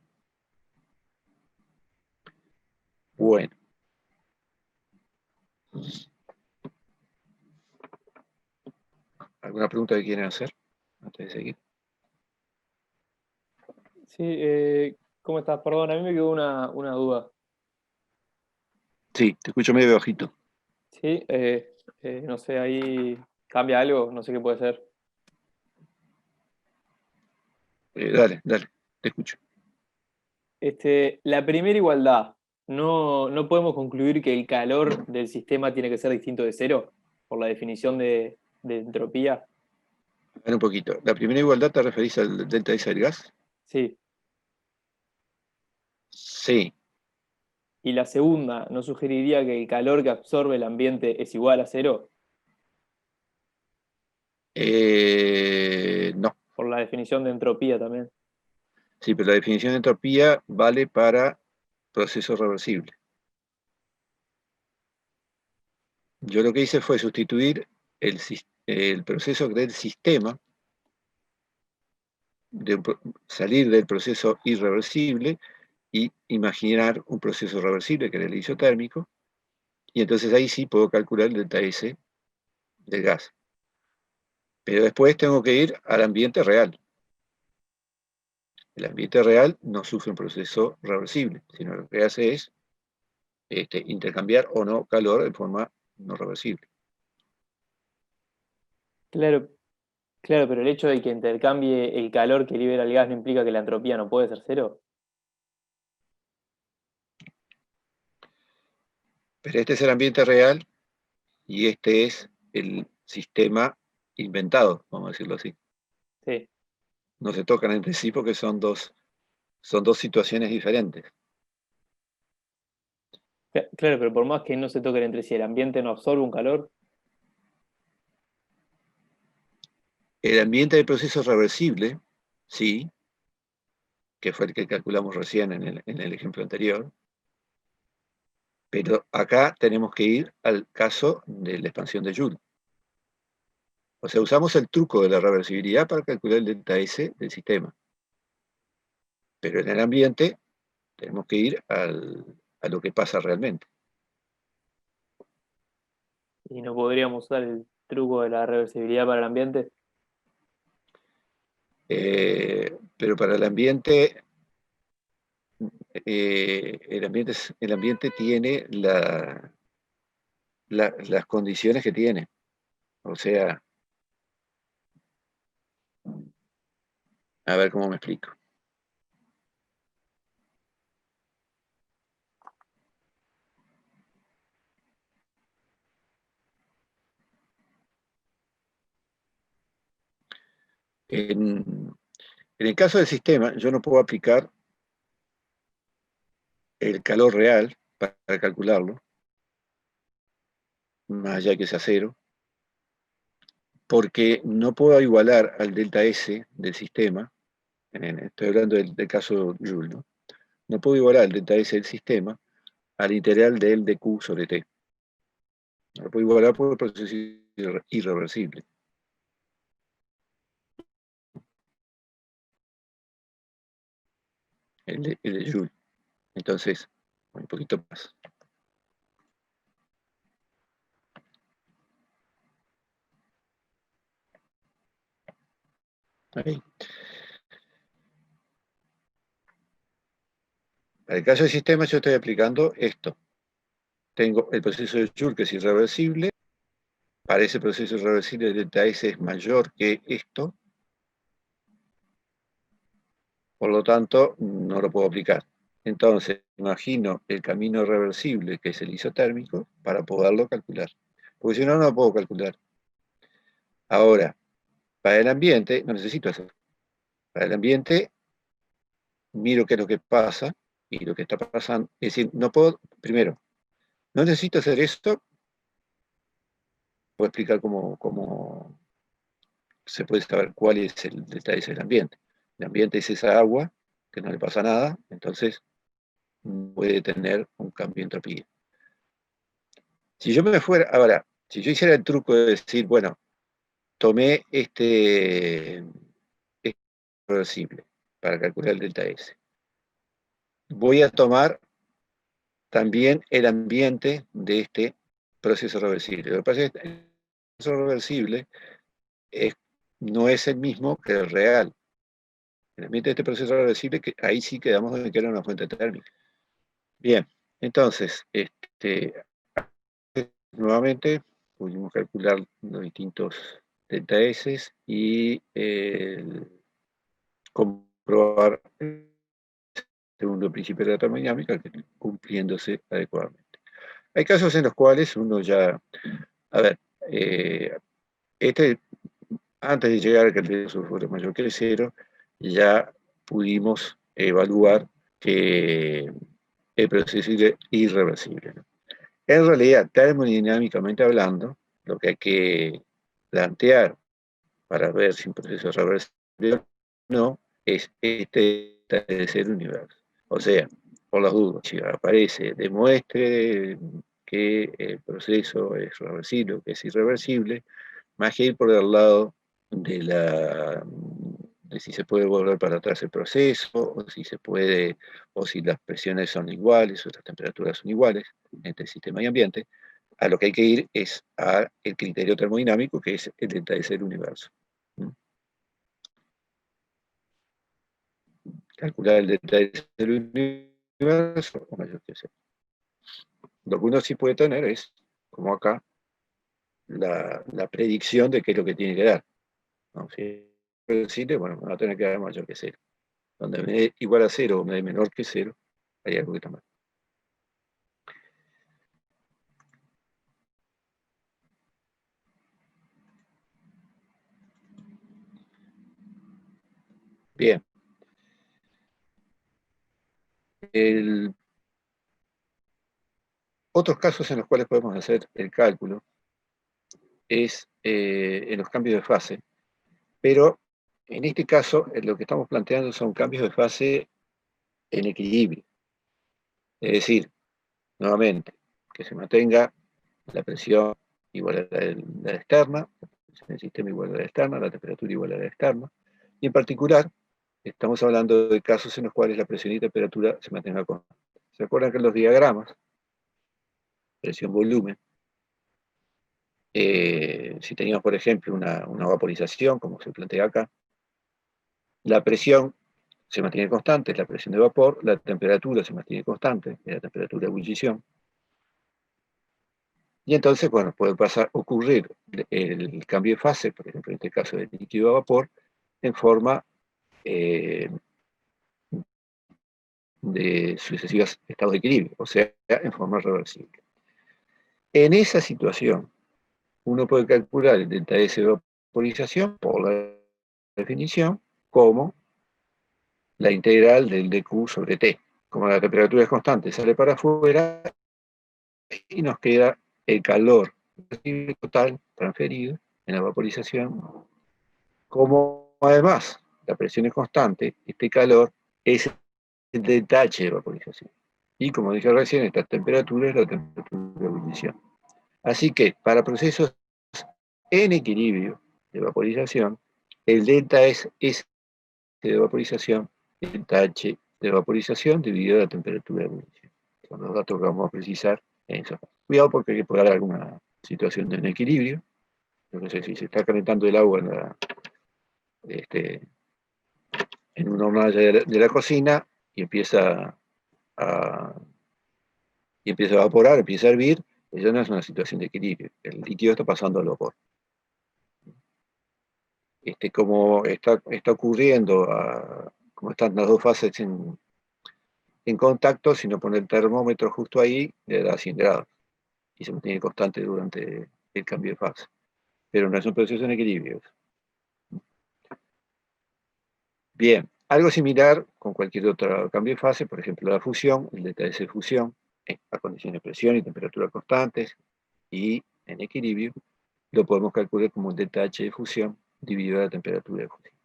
Bueno. ¿Alguna pregunta que quieran hacer antes de seguir? Sí, ¿cómo estás? Perdón, a mí me quedó una duda. Sí, te escucho medio bajito. Sí, no sé, ahí cambia algo, no sé qué puede ser. Dale, te escucho. La primera igualdad, ¿no podemos concluir que el calor del sistema tiene que ser distinto de cero por la definición de entropía? A ver un poquito. ¿La primera igualdad te referís al delta S del gas? Sí. Sí. Y la segunda, ¿no sugeriría que el calor que absorbe el ambiente es igual a cero No. por la definición de entropía también? Sí, pero la definición de entropía vale para procesos reversibles. Yo lo que hice fue sustituir el proceso del sistema, salir del proceso irreversible y imaginar un proceso reversible, que era el isotérmico, y entonces ahí sí puedo calcular el delta S del gas. Pero después tengo que ir al ambiente real. El ambiente real no sufre un proceso reversible, sino lo que hace es intercambiar o no calor de forma no reversible. Claro, claro, pero el hecho de que intercambie el calor que libera el gas no implica que la entropía no puede ser cero. Pero este es el ambiente real y este es el sistema inventado, vamos a decirlo así. Sí. No se tocan entre sí porque son dos situaciones diferentes. Claro, pero por más que no se toquen entre sí, el ambiente no absorbe un calor. El ambiente del proceso reversible, sí, que fue el que calculamos recién en el ejemplo anterior, pero acá tenemos que ir al caso de la expansión de Joule. O sea, usamos el truco de la reversibilidad para calcular el delta S del sistema. Pero en el ambiente tenemos que ir a lo que pasa realmente. Y no podríamos usar el truco de la reversibilidad para el ambiente. Pero para el ambiente tiene las condiciones que tiene. O sea, a ver cómo me explico. En el caso del sistema, yo no puedo aplicar el calor real para calcularlo, más allá que sea cero, porque no puedo igualar al delta S del sistema, estoy hablando del caso Joule, ¿no? No puedo igualar al delta S del sistema al integral del dq sobre t. No lo puedo igualar por el proceso irreversible. el de Joule. Entonces, un poquito más. Ahí. Para el caso del sistema yo estoy aplicando esto. Tengo el proceso de Joule que es irreversible. Para ese proceso irreversible el delta S es mayor que esto. Por lo tanto, no lo puedo aplicar. Entonces, imagino el camino reversible, que es el isotérmico, para poderlo calcular. Porque si no, no lo puedo calcular. Ahora, para el ambiente, no necesito hacer. Para el ambiente, miro qué es lo que pasa y lo que está pasando. Es decir, no puedo, primero, no necesito hacer esto. Puedo explicar cómo se puede saber cuál es el detalle del ambiente. El ambiente es esa agua que no le pasa nada, entonces puede tener un cambio de entropía. Si yo me fuera, ahora, si yo hiciera el truco de decir, bueno, tomé este reversible para calcular el delta S, voy a tomar también el ambiente de este proceso reversible. Lo que pasa es que el proceso reversible no es el mismo que el real. El ambiente de este proceso reversible, que ahí sí quedamos de que era una fuente térmica. Bien, entonces, nuevamente pudimos calcular los distintos delta S y comprobar el segundo principio de la termodinámica cumpliéndose adecuadamente. Hay casos en los cuales uno ya, a ver, antes de llegar a que el delta fuera mayor que el cero, ya pudimos evaluar que el proceso es irreversible, ¿no? En realidad, termodinámicamente hablando, lo que hay que plantear para ver si un proceso es reversible o no es este de ser universo. O sea, por las dudas, si aparece, demuestre que el proceso es reversible o que es irreversible, más que ir por el lado de si se puede volver para atrás el proceso, o si se puede, o si las presiones son iguales, o las temperaturas son iguales entre sistema y ambiente, a lo que hay que ir es al criterio termodinámico, que es el delta S del universo. Calcular el delta S del universo o mayor que cero. Lo que uno sí puede tener es, como acá, la predicción de qué es lo que tiene que dar, ¿no? Si decirle, bueno, me va a tener que dar mayor que cero. Donde me dé igual a cero o me dé menor que cero, hay algo que está mal. Bien. Otros casos en los cuales podemos hacer el cálculo es en los cambios de fase, pero en este caso lo que estamos planteando son cambios de fase en equilibrio. Es decir, nuevamente, que se mantenga la presión igual a la externa, la presión del sistema igual a la externa, la temperatura igual a la externa, y en particular estamos hablando de casos en los cuales la presión y temperatura se mantengan constantes. ¿Se acuerdan que en los diagramas, presión-volumen, si teníamos, por ejemplo, una vaporización, como se plantea acá, la presión se mantiene constante, es la presión de vapor, la temperatura se mantiene constante, es la temperatura de ebullición. Y entonces, bueno, puede ocurrir el cambio de fase, por ejemplo, en este caso de líquido a vapor, en forma de sucesivos estados de equilibrio, o sea, en forma reversible. En esa situación, uno puede calcular el delta S de vaporización por la definición como la integral del dQ sobre T. Como la temperatura es constante, sale para afuera y nos queda el calor total transferido en la vaporización. Como además la presión es constante, este calor es el delta H de vaporización. Y como dije recién, esta temperatura es la temperatura de ebullición. Así que para procesos en equilibrio de vaporización, el delta S de vaporización, el delta H de vaporización dividido la temperatura de ebullición. Son los datos que vamos a precisar en eso. Cuidado porque puede haber alguna situación de inequilibrio. No sé si se está calentando el agua en una hornalla de la cocina y empieza a evaporar, empieza a hervir. Eso no es una situación de equilibrio. El líquido está pasando al vapor. Como está ocurriendo, como están las dos fases en contacto, si no pone el termómetro justo ahí, le da 100 grados y se mantiene constante durante el cambio de fase. Pero no es un proceso en equilibrio. Bien, algo similar con cualquier otro cambio de fase, por ejemplo la fusión, el ΔS de fusión, a condiciones de presión y temperatura constantes y en equilibrio, lo podemos calcular como el ΔH de fusión dividido la temperatura de fusión.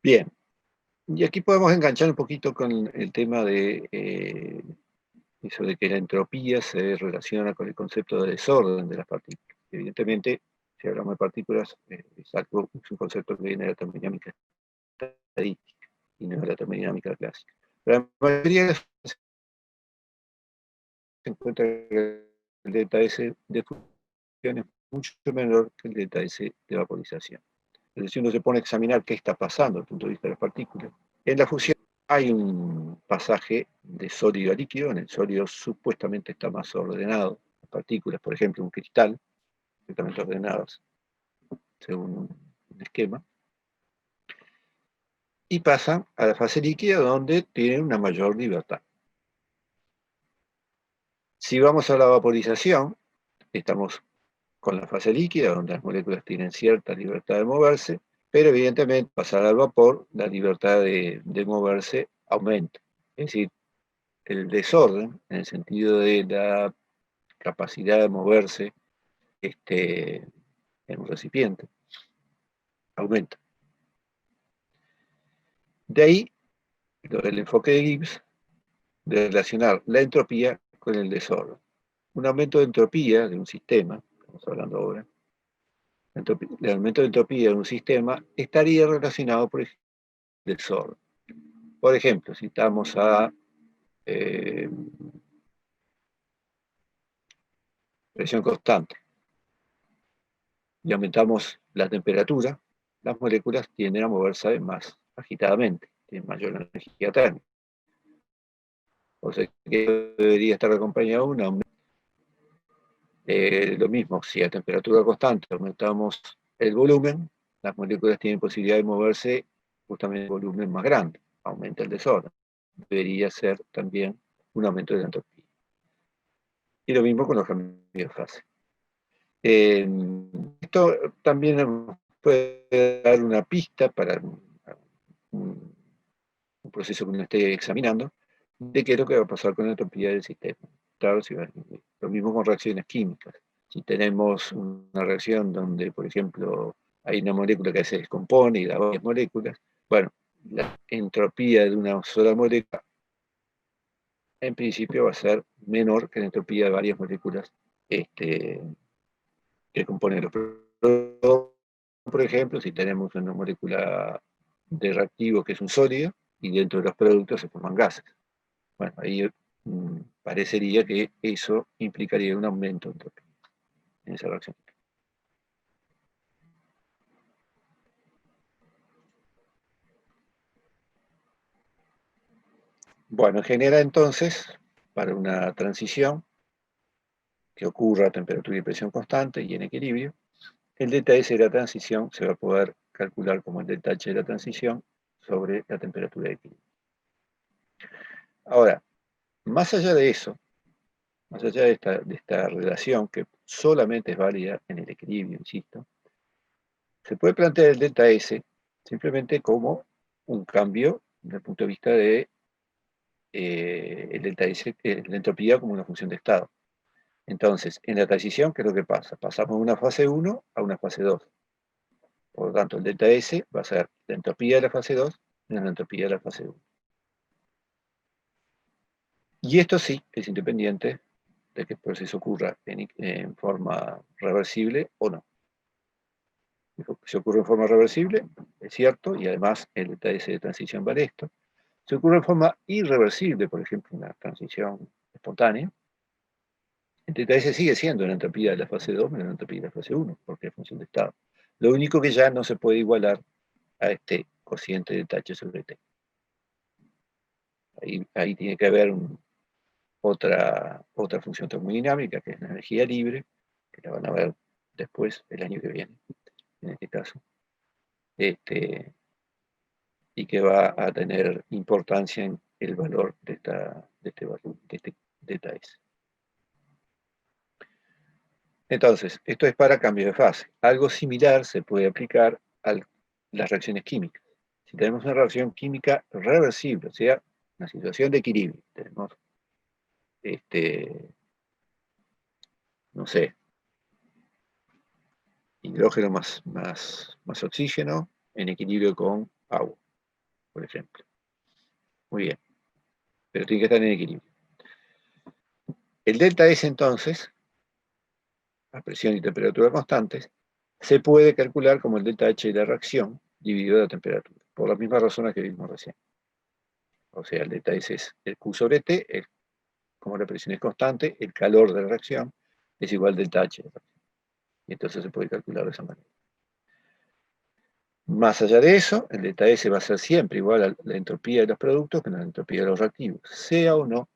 Bien, y aquí podemos enganchar un poquito con el tema de eso de que la entropía se relaciona con el concepto de desorden de las partículas. Evidentemente, si hablamos de partículas, es un concepto que viene de la termodinámica estadística y no de la termodinámica clásica. Pero la mayoría de las se encuentra que el ΔS de fusión es mucho menor que el ΔS de vaporización. Es decir, uno se pone a examinar qué está pasando desde el punto de vista de las partículas. En la fusión hay un pasaje de sólido a líquido. En el sólido supuestamente está más ordenado. Las partículas, por ejemplo, un cristal, perfectamente ordenadas según un esquema. Y pasan a la fase líquida donde tienen una mayor libertad. Si vamos a la vaporización, estamos con la fase líquida, donde las moléculas tienen cierta libertad de moverse, pero evidentemente pasar al vapor, la libertad de moverse aumenta. Es decir, el desorden, en el sentido de la capacidad de moverse en un recipiente, aumenta. De ahí el enfoque de Gibbs de relacionar la entropía con el desorden. Un aumento de entropía de un sistema, estamos hablando ahora, el aumento de entropía de un sistema estaría relacionado, por ejemplo, con el desorden. Por ejemplo, si estamos a presión constante y aumentamos la temperatura, las moléculas tienden a moverse más agitadamente, tienen mayor energía térmica. O sea que debería estar acompañado de un aumento. Lo mismo, si a temperatura constante aumentamos el volumen, las moléculas tienen posibilidad de moverse justamente en volumen más grande, aumenta el desorden. Debería ser también un aumento de la entropía. Y lo mismo con los cambios de fase. Esto también nos puede dar una pista para un proceso que uno esté examinando, de qué es lo que va a pasar con la entropía del sistema. Claro, lo mismo con reacciones químicas. Si tenemos una reacción donde, por ejemplo, hay una molécula que se descompone y da varias moléculas, bueno, la entropía de una sola molécula en principio va a ser menor que la entropía de varias moléculas que componen los productos. Por ejemplo, si tenemos una molécula de reactivo que es un sólido y dentro de los productos se forman gases. Bueno, ahí parecería que eso implicaría un aumento de entropía en esa reacción. Bueno, genera entonces, para una transición que ocurra a temperatura y presión constante y en equilibrio, el ΔS de la transición se va a poder calcular como el ΔH de la transición sobre la temperatura de equilibrio. Ahora, más allá de eso, más allá de esta relación que solamente es válida en el equilibrio, insisto, se puede plantear el ΔS simplemente como un cambio desde el punto de vista de el ΔS, la entropía como una función de estado. Entonces, en la transición, ¿qué es lo que pasa? Pasamos de una fase 1 a una fase 2. Por lo tanto, el ΔS va a ser la entropía de la fase 2 menos la entropía de la fase 1. Y esto sí es independiente de que el proceso ocurra en forma reversible o no. Se ocurre en forma reversible, es cierto, y además el DTS de transición vale esto. Se ocurre en forma irreversible, por ejemplo, una transición espontánea. El DTS sigue siendo una entropía de la fase 2 menos una entropía de la fase 1, porque es función de estado. Lo único que ya no se puede igualar a este cociente de H sobre T. Ahí tiene que haber otra función termodinámica, que es la energía libre, que la van a ver después, el año que viene, en este caso. Y que va a tener importancia en el valor de este delta S. Entonces, esto es para cambio de fase. Algo similar se puede aplicar a las reacciones químicas. Si tenemos una reacción química reversible, o sea, una situación de equilibrio, tenemos, no sé, hidrógeno más oxígeno en equilibrio con agua, por ejemplo. Muy bien, pero tiene que estar en equilibrio. El delta S, entonces, a presión y temperatura constantes, se puede calcular como el delta H de la reacción dividido la temperatura, por las mismas razones que vimos recién. O sea, el delta S es el Q sobre T, como la presión es constante, el calor de la reacción es igual al delta H de la reacción. Y entonces se puede calcular de esa manera. Más allá de eso, el delta S va a ser siempre igual a la entropía de los productos que la entropía de los reactivos, sea o no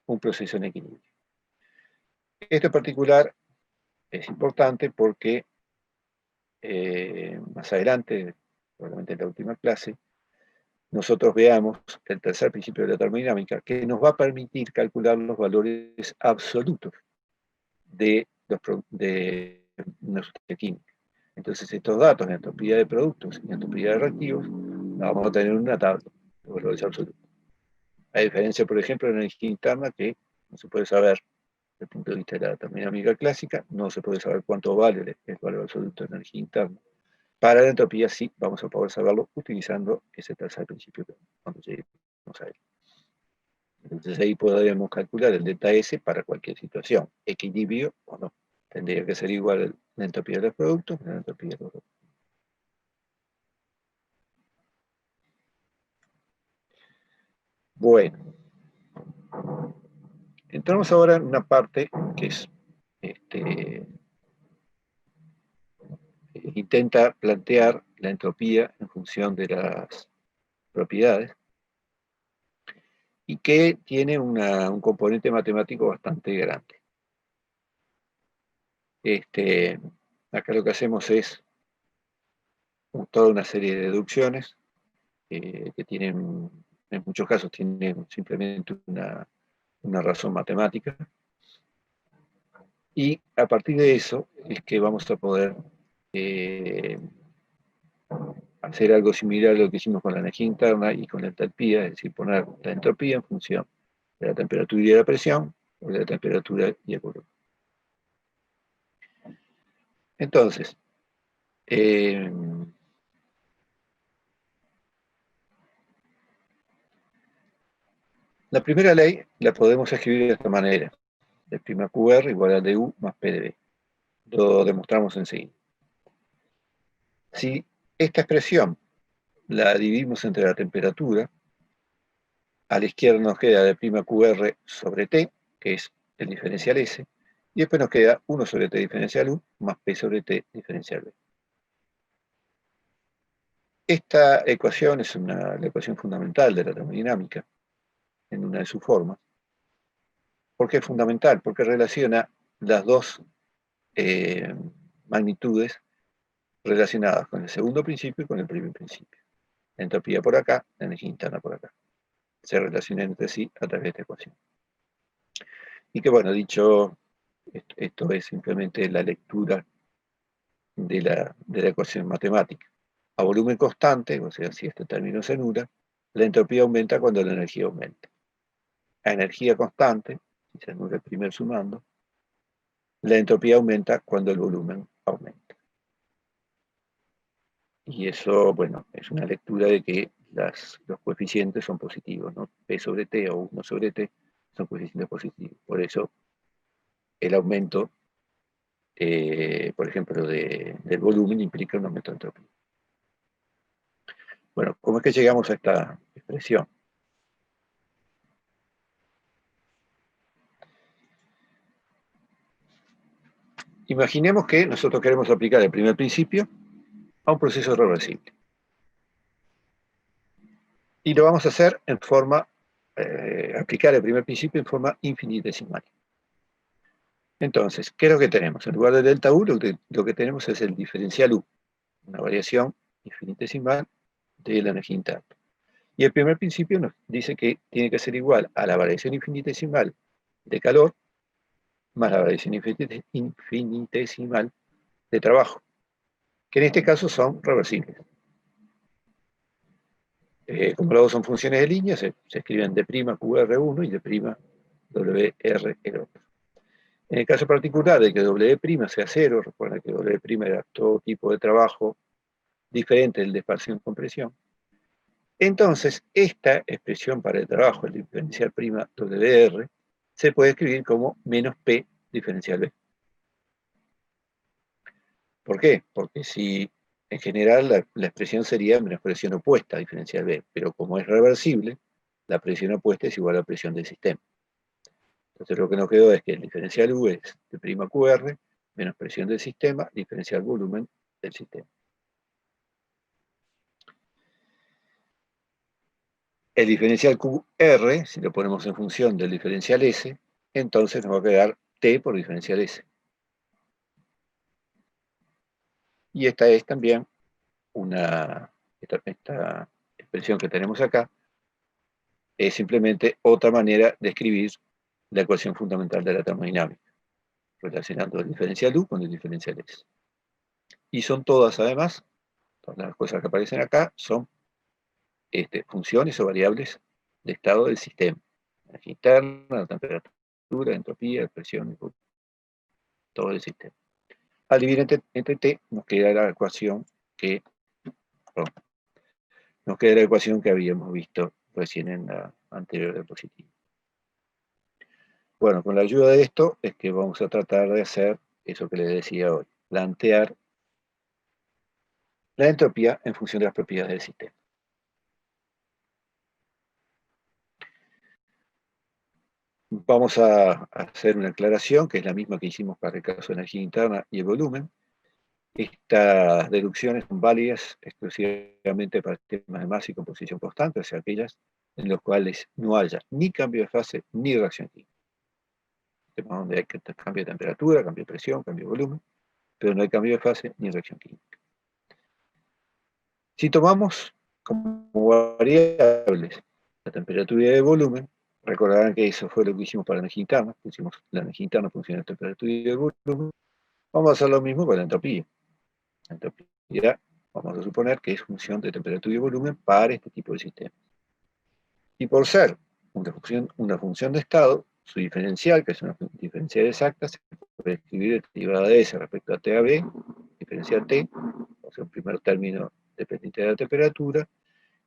un proceso en equilibrio. Esto en particular es importante porque más adelante, probablemente en la última clase, nosotros veamos el tercer principio de la termodinámica, que nos va a permitir calcular los valores absolutos de una sustancia química. Entonces, estos datos de entropía de productos y entropía de reactivos, los vamos a tener en una tabla de valores absolutos. A diferencia, por ejemplo, de la energía interna, que no se puede saber desde el punto de vista de la termodinámica clásica, no se puede saber cuánto vale el valor absoluto de energía interna. Para la entropía sí vamos a poder saberlo utilizando ese tercer principio cuando lleguemos a él. Entonces ahí podremos calcular el delta S para cualquier situación, equilibrio o no. Tendría que ser igual la entropía de los productos a la entropía de los productos. Bueno, entramos ahora en una parte que es intenta plantear la entropía en función de las propiedades y que tiene un componente matemático bastante grande. Acá lo que hacemos es toda una serie de deducciones que tienen, en muchos casos, tienen simplemente una razón matemática. Y a partir de eso es que vamos a poder hacer algo similar a lo que hicimos con la energía interna y con la entalpía, es decir, poner la entropía en función de la temperatura y de la presión, o de la temperatura y el volumen. Entonces, la primera ley la podemos escribir de esta manera. De prima QR igual a du más PdV. Lo demostramos enseguida. Si esta expresión la dividimos entre la temperatura, a la izquierda nos queda de prima QR sobre T, que es el diferencial S, y después nos queda 1 sobre T diferencial U más P sobre T diferencial B. Esta ecuación es la ecuación fundamental de la termodinámica, en una de sus formas. ¿Por qué es fundamental? Porque relaciona las dos magnitudes relacionadas con el segundo principio y con el primer principio. La entropía por acá, la energía interna por acá. Se relacionan entre sí a través de esta ecuación. Y que bueno, dicho, esto es simplemente la lectura de la ecuación matemática. A volumen constante, o sea, si este término se anula, la entropía aumenta cuando la energía aumenta. A energía constante, si se anula el primer sumando, la entropía aumenta cuando el volumen aumenta. Y eso, bueno, es una lectura de que los coeficientes son positivos, ¿no? P sobre T o 1 sobre T son coeficientes positivos. Por eso el aumento por ejemplo, del volumen implica un aumento de entropía. Bueno, ¿cómo es que llegamos a esta expresión? Imaginemos que nosotros queremos aplicar el primer principio a un proceso reversible. Y lo vamos a hacer en forma, aplicar el primer principio en forma infinitesimal. Entonces, ¿qué es lo que tenemos? En lugar de delta U, lo que tenemos es el diferencial U, una variación infinitesimal de la energía interna. Y el primer principio nos dice que tiene que ser igual a la variación infinitesimal de calor más la variación infinitesimal de trabajo, que en este caso son reversibles. Como los dos son funciones de línea, se escriben d'Qr1 y d'Wr el otro. En el caso particular de que W' sea cero, recuerda que W' era todo tipo de trabajo diferente del de expansión compresión. Entonces, esta expresión para el trabajo, el diferencial prima WR, se puede escribir como menos P diferencial B. ¿Por qué? Porque si en general la expresión sería menos presión opuesta diferencial B, pero como es reversible, la presión opuesta es igual a la presión del sistema. Entonces lo que nos quedó es que el diferencial U es de prima QR menos presión del sistema, diferencial volumen del sistema. El diferencial QR, si lo ponemos en función del diferencial S, entonces nos va a quedar T por diferencial S. Y esta es también esta expresión que tenemos acá, es simplemente otra manera de escribir la ecuación fundamental de la termodinámica, relacionando el diferencial U con el diferencial S. Y son todas, además, todas las cosas que aparecen acá son funciones o variables de estado del sistema. La energía interna, la temperatura, la entropía, la presión, todo el sistema. Al dividir entre T, nos queda la ecuación que habíamos visto recién en la anterior diapositiva. Bueno, con la ayuda de esto es que vamos a tratar de hacer eso que les decía hoy, plantear la entropía en función de las propiedades del sistema. Vamos a hacer una aclaración, que es la misma que hicimos para el caso de energía interna y el volumen. Estas deducciones son válidas exclusivamente para sistemas de masa y composición constante, o sea, aquellas en los cuales no haya ni cambio de fase ni reacción química. Sistemas donde hay cambio de temperatura, cambio de presión, cambio de volumen, pero no hay cambio de fase ni reacción química. Si tomamos como variables la temperatura y el volumen, recordarán que eso fue lo que hicimos para la energía interna, pusimos la energía interna funciona de temperatura y el volumen, vamos a hacer lo mismo con la entropía. La entropía, vamos a suponer que es función de temperatura y volumen para este tipo de sistema. Y por ser una función de estado, su diferencial, que es una diferencial exacta, se puede escribir derivada de S respecto a TAB, diferencial T, o sea, un primer término dependiente de la temperatura,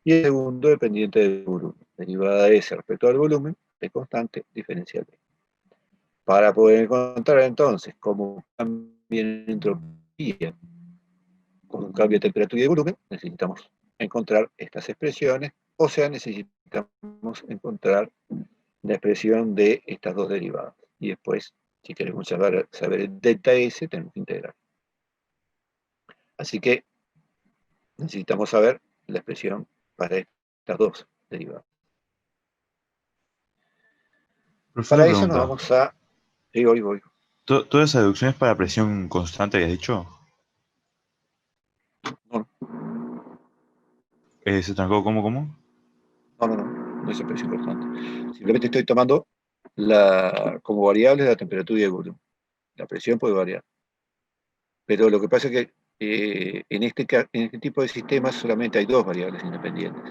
y el segundo dependiente del volumen, derivada de S respecto al volumen, de constante diferencial B. Para poder encontrar entonces cómo cambia la entropía con un cambio de temperatura y de volumen, necesitamos encontrar estas expresiones, o sea, necesitamos encontrar la expresión de estas dos derivadas. Y después, si queremos saber el delta S, tenemos que integrar. Así que necesitamos saber la expresión para estas dos derivadas. Profesor, Para una eso nos pregunta. vamos a... Sí, voy. ¿Toda esa deducción es para presión constante, habías dicho? No, ¿Se trancó cómo? no es presión constante. Simplemente estoy tomando como variables la temperatura y el volumen. La presión puede variar. Pero lo que pasa es que en este tipo de sistemas solamente hay dos variables independientes.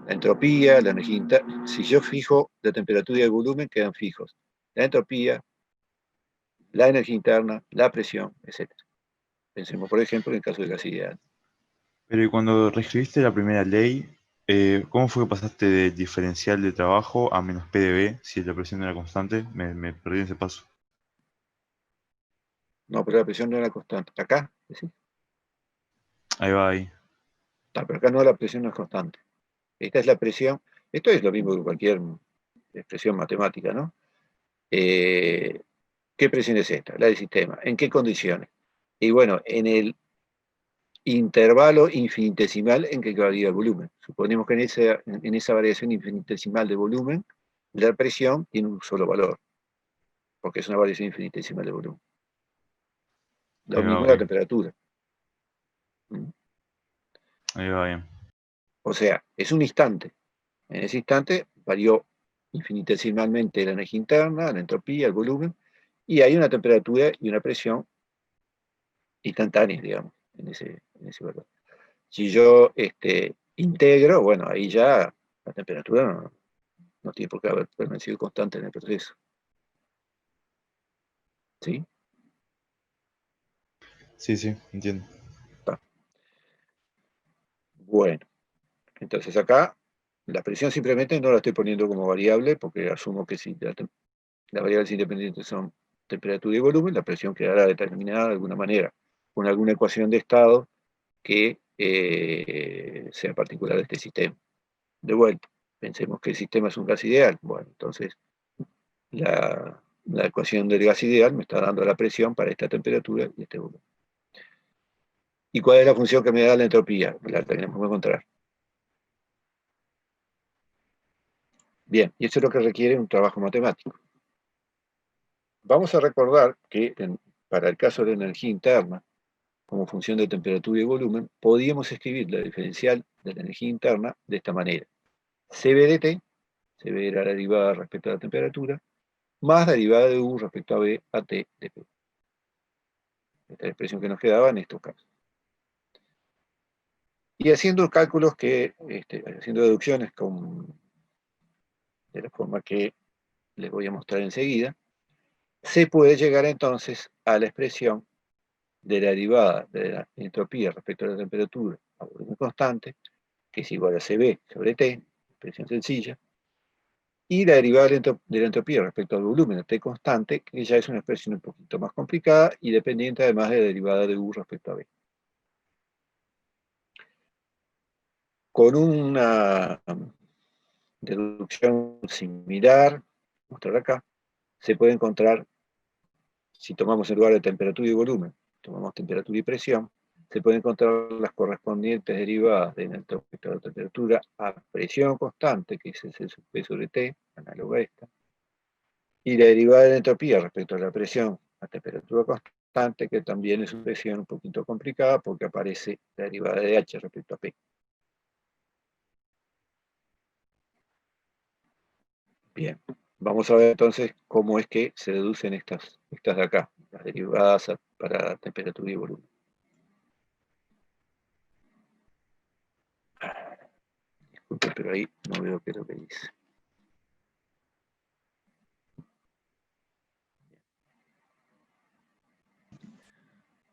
La entropía, la energía interna. Si yo fijo la temperatura y el volumen, quedan fijos. La entropía, la energía interna, la presión, etc. Pensemos, por ejemplo, en el caso de gas ideal. Pero ¿y cuando reescribiste la primera ley, cómo fue que pasaste del diferencial de trabajo a menos PdB si la presión era constante? Me perdí en ese paso. No, pero la presión no era constante. Acá, ¿sí? Ahí va, ahí. Pero acá no, la presión no es constante. Esta es la presión. Esto es lo mismo que cualquier expresión matemática, ¿no? ¿Qué presión es esta? La del sistema. ¿En qué condiciones? Y bueno, en el intervalo infinitesimal en que varía el volumen. Suponemos que en esa variación infinitesimal de volumen, la presión tiene un solo valor, porque es una variación infinitesimal de volumen. Lo Ahí va, mismo ok. la temperatura. ¿Mm? Ahí va, bien. O sea, es un instante. En ese instante varió infinitesimalmente la energía interna, la entropía, el volumen, y hay una temperatura y una presión instantáneas, digamos, en ese valor. Si yo integro, bueno, ahí ya la temperatura no tiene por qué haber permanecido constante en el proceso. ¿Sí? Sí, sí, entiendo. Está. Bueno, entonces acá la presión simplemente no la estoy poniendo como variable porque asumo que si las variables independientes son temperatura y volumen, la presión quedará determinada de alguna manera, con alguna ecuación de estado que sea particular de este sistema. De vuelta, pensemos que el sistema es un gas ideal. Bueno, entonces la ecuación del gas ideal me está dando la presión para esta temperatura y este volumen. ¿Y cuál es la función que me da la entropía? La tenemos que encontrar. Bien, y eso es lo que requiere un trabajo matemático. Vamos a recordar que para el caso de la energía interna, como función de temperatura y volumen, podíamos escribir la diferencial de la energía interna de esta manera. CB de T, CB era la derivada respecto a la temperatura, más derivada de U respecto a B a T de P. Esta es la expresión que nos quedaba en estos casos. Y haciendo cálculos haciendo deducciones de la forma que les voy a mostrar enseguida, se puede llegar entonces a la expresión de la derivada de la entropía respecto a la temperatura a volumen constante, que es igual a CB sobre T, expresión sencilla, y la derivada de la entropía respecto al volumen de T constante, que ya es una expresión un poquito más complicada y dependiente además de la derivada de U respecto a B. Con una deducción similar, mostrar acá, se puede encontrar, si tomamos en lugar de temperatura y volumen, tomamos temperatura y presión, se pueden encontrar las correspondientes derivadas de la temperatura a presión constante, que es el sub P sobre T, análoga a esta, y la derivada de la entropía respecto a la presión a temperatura constante, que también es una expresión un poquito complicada porque aparece la derivada de H respecto a P. Bien, vamos a ver entonces cómo es que se deducen estas de acá, las derivadas para temperatura y volumen. Disculpe, pero ahí no veo qué es lo que dice.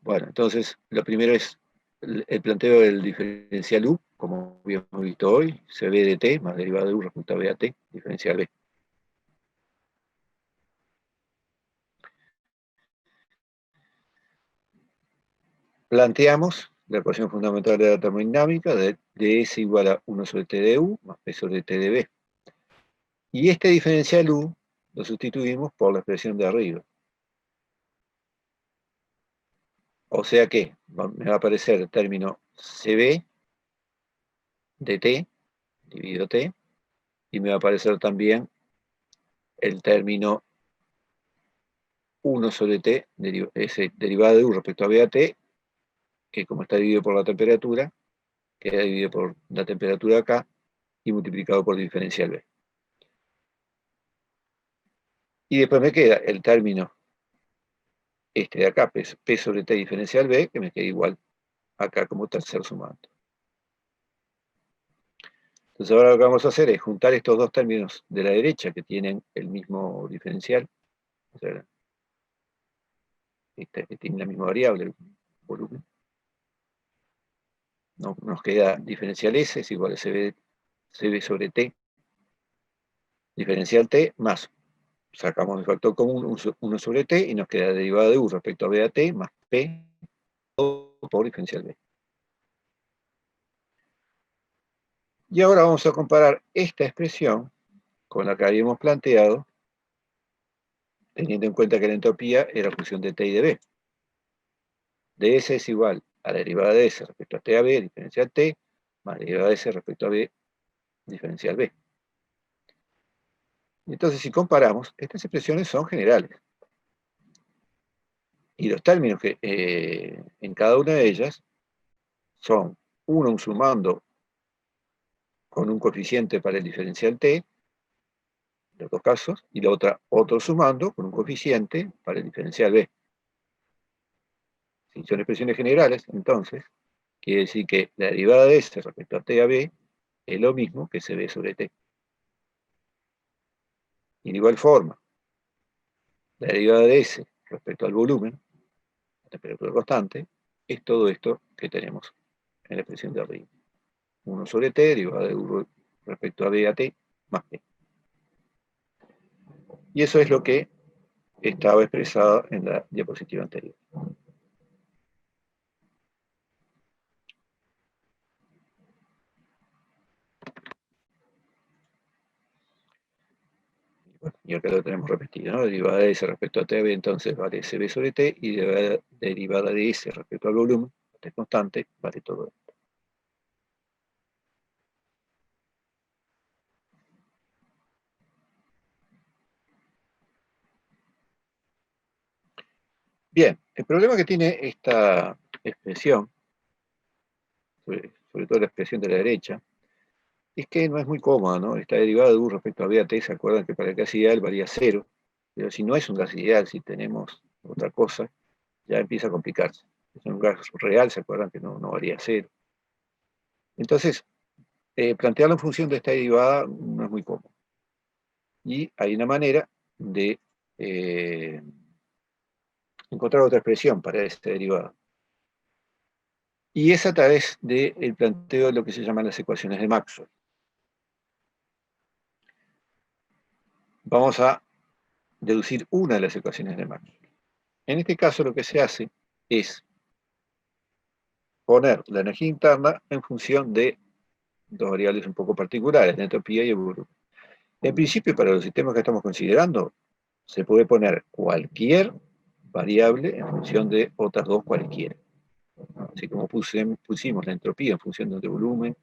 Bueno, entonces, lo primero es el planteo del diferencial U, como habíamos visto hoy, CB de T más derivada de U respecto a B a T, diferencial B. Planteamos la ecuación fundamental de la termodinámica de S igual a 1 sobre T de U más P sobre T de B. Y este diferencial U lo sustituimos por la expresión de arriba. O sea que me va a aparecer el término CB de T dividido T, y me va a aparecer también el término 1 sobre T, derivada de U respecto a B a T, que como está dividido por la temperatura, queda dividido por la temperatura acá y multiplicado por diferencial B. Y después me queda el término de acá, P sobre T diferencial B, que me queda igual acá como tercer sumando. Entonces ahora lo que vamos a hacer es juntar estos dos términos de la derecha que tienen el mismo diferencial, o sea, que tienen la misma variable, el volumen. Nos queda diferencial S es igual a CB sobre T, diferencial T más sacamos el factor común 1 sobre t y nos queda la derivada de u respecto a b a t más p todo por diferencial b. Y ahora vamos a comparar esta expresión con la que habíamos planteado, teniendo en cuenta que la entropía era función de t y de b. ds es igual a la derivada de s respecto a t a b diferencial t, más la derivada de s respecto a b diferencial b. Entonces, si comparamos, estas expresiones son generales. Y los términos que en cada una de ellas son uno sumando con un coeficiente para el diferencial t, en los dos casos, y la otra otro sumando con un coeficiente para el diferencial b. Si son expresiones generales, entonces, quiere decir que la derivada de s respecto a t a b es lo mismo que cb sobre t. Y de igual forma, la derivada de s respecto al volumen, la temperatura constante, es todo esto que tenemos en la expresión de arriba. 1 sobre t, derivada de u respecto a b a t, más p. Y eso es lo que estaba expresado en la diapositiva anterior. Bueno, y acá lo tenemos repetido, ¿no? Derivada de s respecto a t a b, entonces vale cb sobre t, y derivada de s respecto al volumen, t constante, vale todo esto. Bien, el problema que tiene esta expresión, sobre todo la expresión de la derecha, es que no es muy cómoda, ¿no? Esta derivada de u respecto a b a t, ¿se acuerdan que para el gas ideal valía 0? Pero si no es un gas ideal, si tenemos otra cosa, ya empieza a complicarse. Si es un gas real, ¿se acuerdan que no valía 0? Entonces, plantearlo en función de esta derivada no es muy cómodo. Y hay una manera de encontrar otra expresión para esta derivada. Y es a través del planteo de lo que se llaman las ecuaciones de Maxwell. Vamos a deducir una de las ecuaciones de Maxwell. En este caso lo que se hace es poner la energía interna en función de dos variables un poco particulares, la entropía y el volumen. En principio, para los sistemas que estamos considerando, se puede poner cualquier variable en función de otras dos cualquiera. Así como pusimos la entropía en función del volumen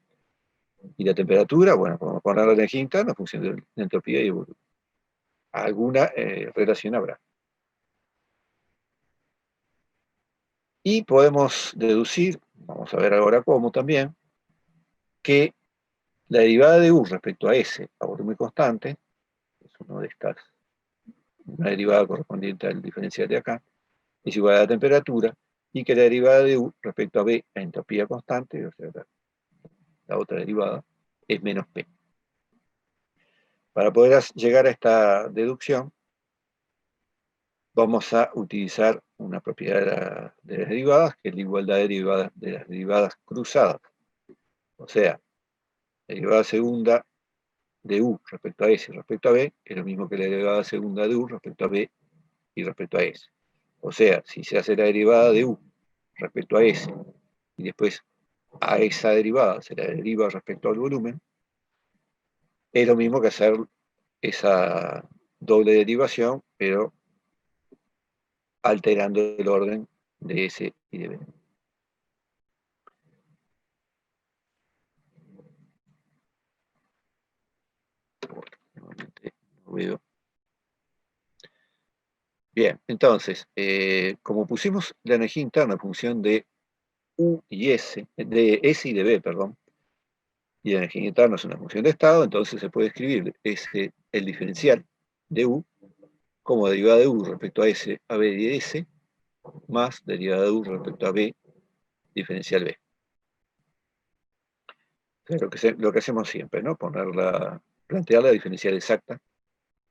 y la temperatura, bueno, podemos poner la energía interna en función de la entropía y el volumen. Alguna relación habrá. Y podemos deducir, vamos a ver ahora cómo también, que la derivada de u respecto a s a volumen constante, es una derivada correspondiente al diferencial de acá, es igual a la temperatura, y que la derivada de u respecto a b a entropía constante, o sea, la otra derivada, es menos p. Para poder llegar a esta deducción, vamos a utilizar una propiedad de las derivadas, que es la igualdad de las derivadas cruzadas. O sea, la derivada segunda de u respecto a s y respecto a b es lo mismo que la derivada segunda de u respecto a b y respecto a s. O sea, si se hace la derivada de u respecto a s y después a esa derivada se la deriva respecto al volumen, es lo mismo que hacer esa doble derivación, pero alterando el orden de S y de B. Nuevamente no veo. Bien, entonces, como pusimos la energía interna en función de U y S, de S y de B, perdón, y la energía interna es una función de estado, entonces se puede escribir el diferencial de U como derivada de U respecto a S, a B y S, más derivada de U respecto a B, diferencial B. Es lo que hacemos siempre, ¿no? Plantear la diferencial exacta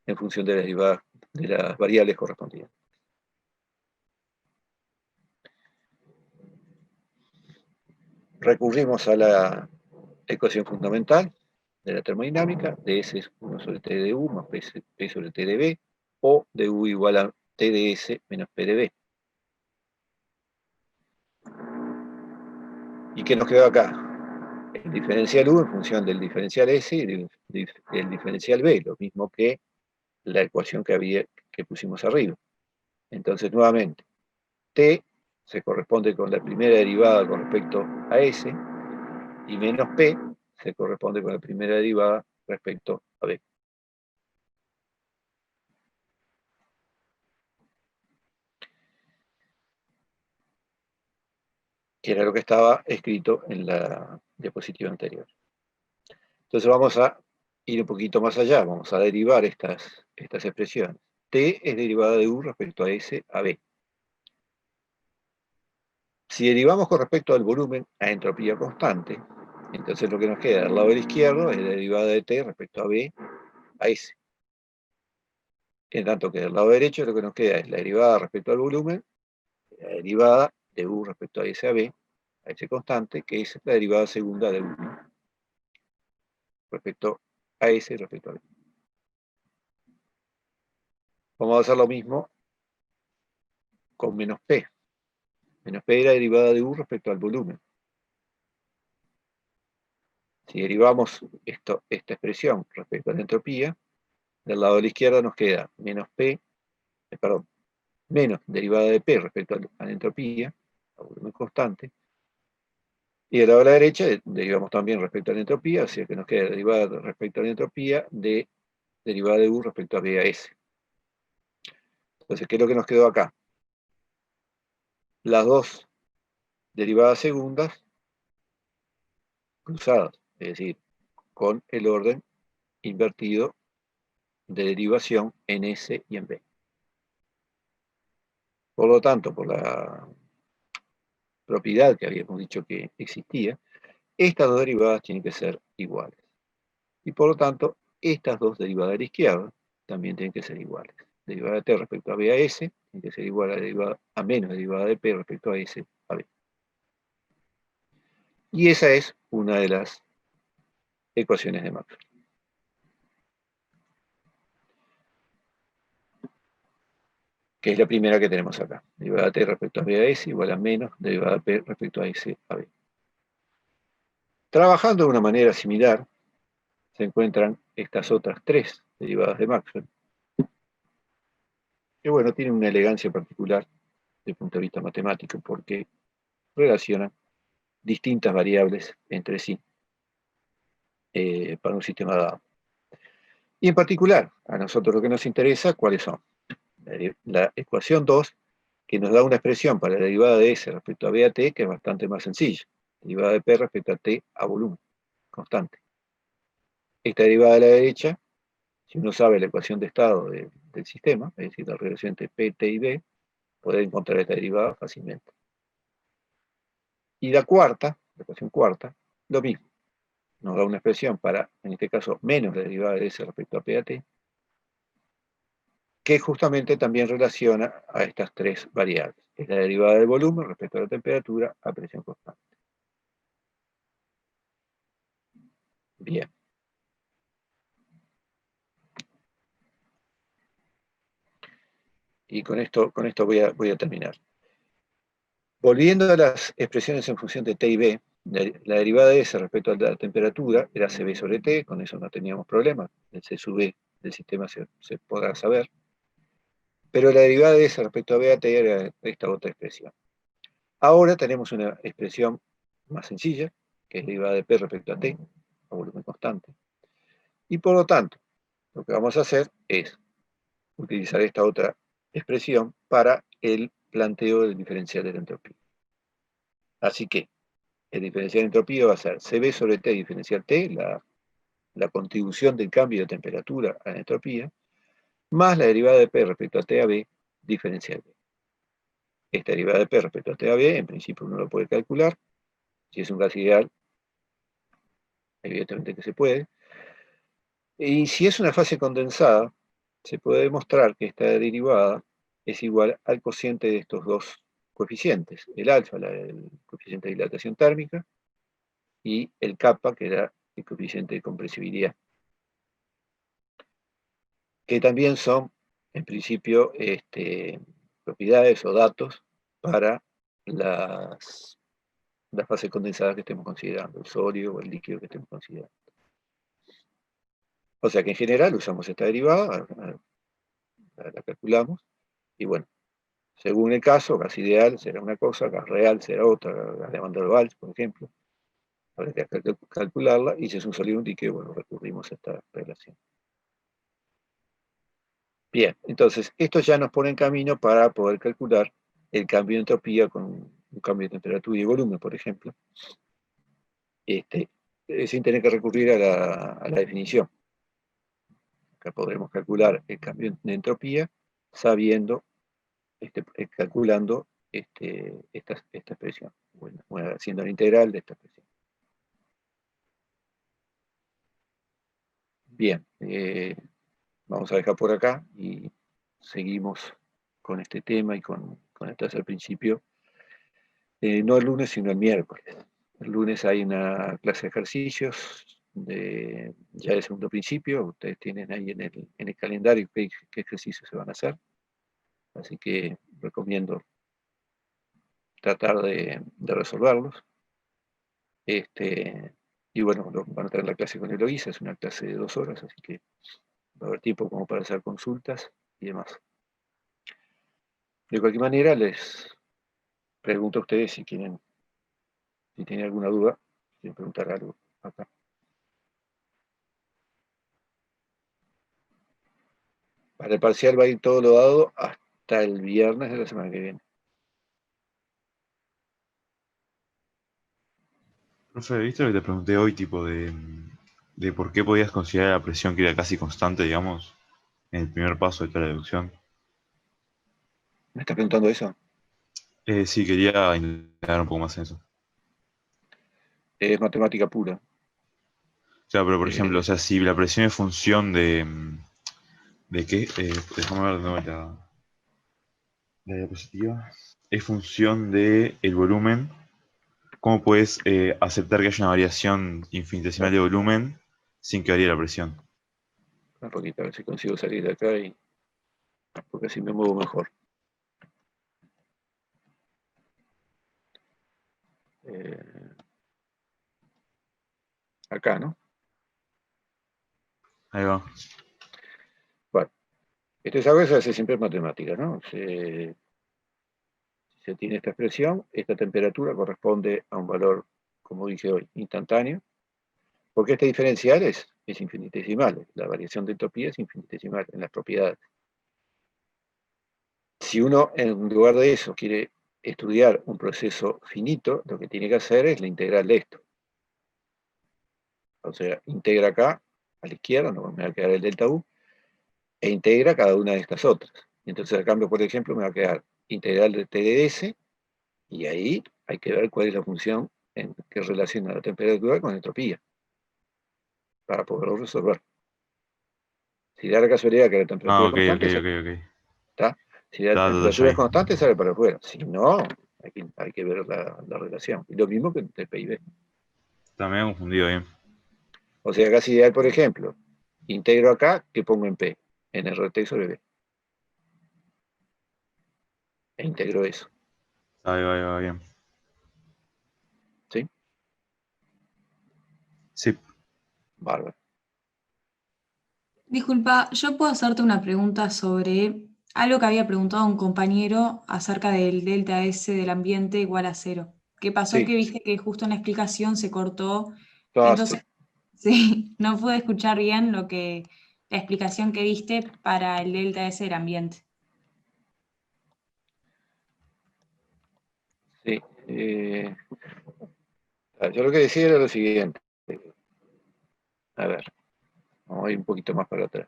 en función de las variables correspondientes. Recurrimos a la ecuación fundamental de la termodinámica, de S es 1 sobre T de U más P sobre T de B, O de U igual a T de S menos P de B. ¿Y qué nos quedó acá? El diferencial U en función del diferencial S y del diferencial B, lo mismo que la ecuación que pusimos arriba. Entonces, nuevamente, T se corresponde con la primera derivada con respecto a S, y menos P se corresponde con la primera derivada respecto a B. Que era lo que estaba escrito en la diapositiva anterior. Entonces vamos a ir un poquito más allá, vamos a derivar estas expresiones. T es derivada de U respecto a S a B. Si derivamos con respecto al volumen a entropía constante, entonces lo que nos queda del lado del izquierdo es la derivada de T respecto a B a S. En tanto que del lado derecho lo que nos queda es la derivada respecto al volumen, la derivada de U respecto a S a B, a S constante, que es la derivada segunda de U respecto a S respecto a B. Vamos a hacer lo mismo con menos P. Menos P es la derivada de U respecto al volumen. Si derivamos esta expresión respecto a la entropía, del lado de la izquierda nos queda menos P, menos derivada de P respecto a la entropía, a volumen constante, y del lado de la derecha derivamos también respecto a la entropía, o sea que nos queda derivada respecto a la entropía de derivada de U respecto a B a S. Entonces, ¿qué es lo que nos quedó acá? Las dos derivadas segundas cruzadas, es decir, con el orden invertido de derivación en S y en B. Por lo tanto, por la propiedad que habíamos dicho que existía, estas dos derivadas tienen que ser iguales. Y por lo tanto, estas dos derivadas de la izquierda también tienen que ser iguales. Derivada de T respecto a B a S tiene que ser igual a menos derivada de P respecto a S a B. Y esa es una de las ecuaciones de Maxwell. Que es la primera que tenemos acá. Derivada de T respecto a B a S igual a menos derivada de P respecto a S a B. Trabajando de una manera similar, se encuentran estas otras tres derivadas de Maxwell, que bueno, tienen una elegancia particular desde el punto de vista matemático, porque relacionan distintas variables entre sí para un sistema dado. Y en particular, a nosotros lo que nos interesa, ¿cuáles son? La ecuación 2, que nos da una expresión para la derivada de S respecto a B a T, que es bastante más sencilla. Derivada de P respecto a T a volumen, constante. Esta derivada de la derecha, si uno sabe la ecuación de estado del sistema, es decir, la relación entre P, T y B, puede encontrar esta derivada fácilmente. Y la cuarta, la ecuación cuarta, lo mismo. Nos da una expresión para, en este caso, menos la derivada de S respecto a P a T, que justamente también relaciona a estas tres variables. Es la derivada del volumen respecto a la temperatura a presión constante. Bien. Y con esto voy a terminar. Volviendo a las expresiones en función de T y B, la derivada de S respecto a la temperatura era CB sobre T, con eso no teníamos problema. El C sub B del sistema se podrá saber. Pero la derivada de S respecto a B a T era esta otra expresión. Ahora tenemos una expresión más sencilla, que es derivada de P respecto a T, a volumen constante. Y por lo tanto, lo que vamos a hacer es utilizar esta otra expresión para el planteo del diferencial de la entropía. Así que el diferencial de entropía va a ser CB sobre T diferencial T, la contribución del cambio de temperatura a la entropía, más la derivada de P respecto a T a B diferencial B. Esta derivada de P respecto a T a B, en principio uno lo puede calcular. Si es un gas ideal, evidentemente que se puede. Y si es una fase condensada, se puede demostrar que esta derivada es igual al cociente de estos dos coeficientes, el alfa, el coeficiente de dilatación térmica, y el kappa, que era el coeficiente de compresibilidad, que también son en principio, propiedades o datos para las fases condensadas que estemos considerando, el sólido o el líquido que estemos considerando. O sea que en general usamos esta derivada, la calculamos, y bueno, según el caso, gas ideal será una cosa, gas real será otra, gas de Van der Waals, por ejemplo. Habrá que calcularla, y si es un sólido o un líquido, bueno, recurrimos a esta relación. Bien, entonces, esto ya nos pone en camino para poder calcular el cambio de entropía con un cambio de temperatura y volumen, por ejemplo, sin tener que recurrir a la definición. Acá podremos calcular el cambio de entropía sabiendo, calculando esta expresión, bueno, haciendo la integral de esta expresión. Bien, vamos a dejar por acá y seguimos con este tema y con el tercer principio, no el lunes, sino el miércoles. El lunes hay una clase de ejercicios ya de segundo principio. Ustedes tienen ahí en el calendario qué ejercicios se van a hacer. Así que recomiendo tratar de resolverlos. Y bueno, van a tener la clase con Eloísa, es una clase de 2 horas, así que va a haber tiempo como para hacer consultas y demás. De cualquier manera, les pregunto a ustedes si tienen alguna duda, si quieren preguntar algo acá. Para el parcial va a ir todo lo dado hasta el viernes de la semana que viene. Profe, ¿viste lo que te pregunté hoy, tipo de por qué podías considerar la presión que era casi constante, digamos, en el primer paso de la deducción? ¿Me estás preguntando eso? Sí, quería indagar un poco más en eso. Es matemática pura. O sea, pero por ejemplo, o sea, si la presión es función ¿de qué? Déjame ver de nuevo la diapositiva. Es función del volumen. ¿Cómo puedes aceptar que haya una variación infinitesimal de volumen sin que varíe la presión? Un poquito, a ver si consigo salir de acá, porque así me muevo mejor. Acá, ¿no? Ahí va. Bueno, esto es algo que se hace siempre en matemática, ¿no? Se tiene esta expresión, esta temperatura corresponde a un valor, como dije hoy, instantáneo, porque este diferencial es infinitesimal, la variación de entropía es infinitesimal en las propiedades. Si uno, en lugar de eso, quiere estudiar un proceso finito, lo que tiene que hacer es la integral de esto. O sea, integra acá, a la izquierda, no me va a quedar el delta U, e integra cada una de estas otras. Entonces, al cambio, por ejemplo, me va a quedar integral de T de S, y ahí hay que ver cuál es la función que relaciona la temperatura con la entropía, para poderlo resolver. Si da la casualidad que la temperatura Ah, ok, es ok, constante, ok. ¿está? Si la temperatura es constante, sale para afuera. Si no, hay que ver la relación. Y lo mismo que el PIB. Está medio confundido bien. O sea, gas ideal, por ejemplo, integro acá, ¿qué pongo en P? En RT sobre B. E integro eso. Ahí va bien. ¿Sí? Sí. Bárbaro. Disculpa, yo puedo hacerte una pregunta sobre algo que había preguntado un compañero acerca del delta S del ambiente igual a 0. ¿Qué pasó? Sí. Que viste que justo en la explicación se cortó. Ah, Entonces, sí, no pude escuchar bien la explicación que diste para el delta S del ambiente. Sí. Yo lo que decía era lo siguiente. A ver, vamos a ir un poquito más para atrás.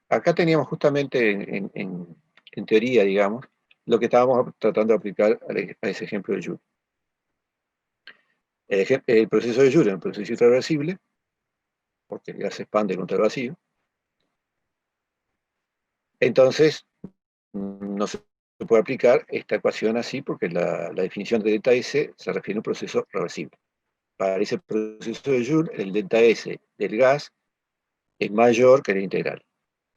Acá teníamos justamente en teoría, digamos, lo que estábamos tratando de aplicar a ese ejemplo de Joule. El proceso de Joule es un proceso irreversible, porque el gas se expande contra el vacío. Entonces, no se puede aplicar esta ecuación así, porque la definición de delta S se refiere a un proceso reversible. Para ese proceso de Joule, el delta S del gas es mayor que la integral.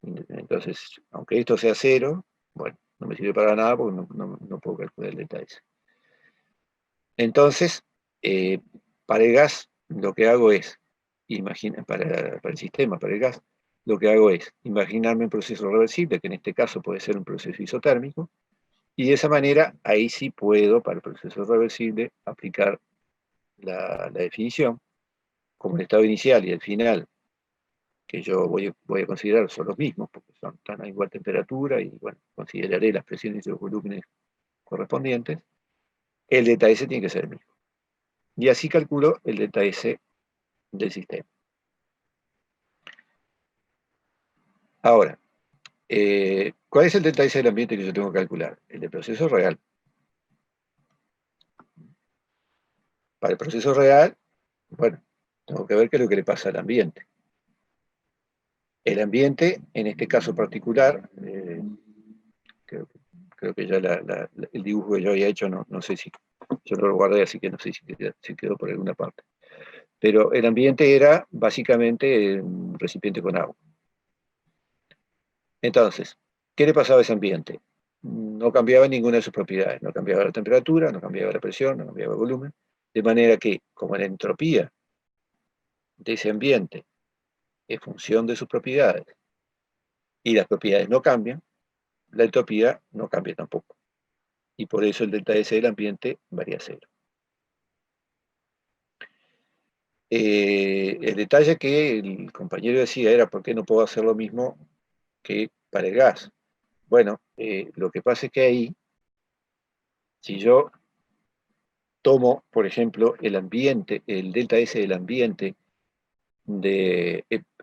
Entonces, aunque esto sea 0, bueno, no me sirve para nada porque no puedo calcular el delta S. Entonces, para el gas, lo que hago es, para el sistema, para el gas, lo que hago es imaginarme un proceso reversible, que en este caso puede ser un proceso isotérmico, y de esa manera, ahí sí puedo, para el proceso reversible, aplicar la definición, como el estado inicial y el final, que yo voy a considerar son los mismos, porque están a igual temperatura, y bueno, consideraré las presiones y los volúmenes correspondientes, el delta S tiene que ser el mismo. Y así calculo el delta S del sistema. Ahora, ¿cuál es el delta S del ambiente que yo tengo que calcular? El del proceso real. Para el proceso real, bueno, tengo que ver qué es lo que le pasa al ambiente. El ambiente, en este caso particular, creo que ya el dibujo que yo había hecho, no sé si, yo no lo guardé, así que no sé si quedó por alguna parte. Pero el ambiente era básicamente un recipiente con agua. Entonces, ¿qué le pasaba a ese ambiente? No cambiaba ninguna de sus propiedades, no cambiaba la temperatura, no cambiaba la presión, no cambiaba el volumen, de manera que, como la entropía de ese ambiente es función de sus propiedades, y las propiedades no cambian, la entropía no cambia tampoco. Y por eso el delta S del ambiente varía a 0. El detalle que el compañero decía era ¿por qué no puedo hacer lo mismo que para el gas? Bueno, lo que pasa es que ahí, si yo tomo, por ejemplo, el ambiente, el delta S del ambiente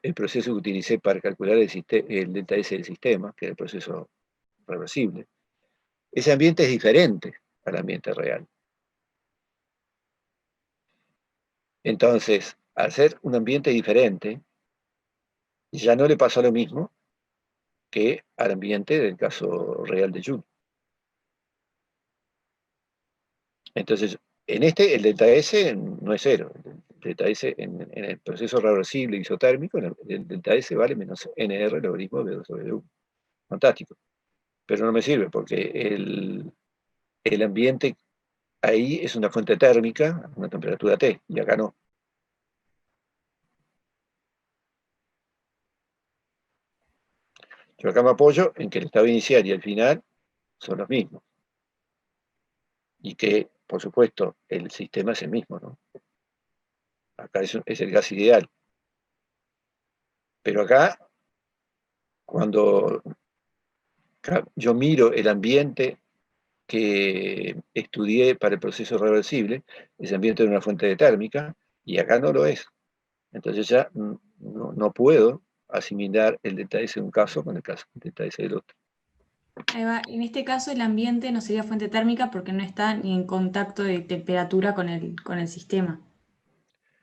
el proceso que utilicé para calcular el delta S del sistema, que es el proceso reversible, ese ambiente es diferente al ambiente real. Entonces, al ser un ambiente diferente, ya no le pasa lo mismo que al ambiente del caso real de Joule. Entonces, en el delta S no es 0. El delta S en el proceso reversible isotérmico, el delta S vale menos NR logaritmo de 2 sobre 1. Fantástico. Pero no me sirve porque el ambiente ahí es una fuente térmica a una temperatura T, y acá no. Yo acá me apoyo en que el estado inicial y el final son los mismos. Y que, por supuesto, el sistema es el mismo, ¿no? Acá es el gas ideal. Pero acá, cuando yo miro el ambiente que estudié para el proceso reversible, ese ambiente es una fuente térmica, y acá no lo es. Entonces ya no puedo asimilar el delta S de un caso con el delta S del otro. Ahí va. En este caso el ambiente no sería fuente térmica porque no está ni en contacto de temperatura con el sistema.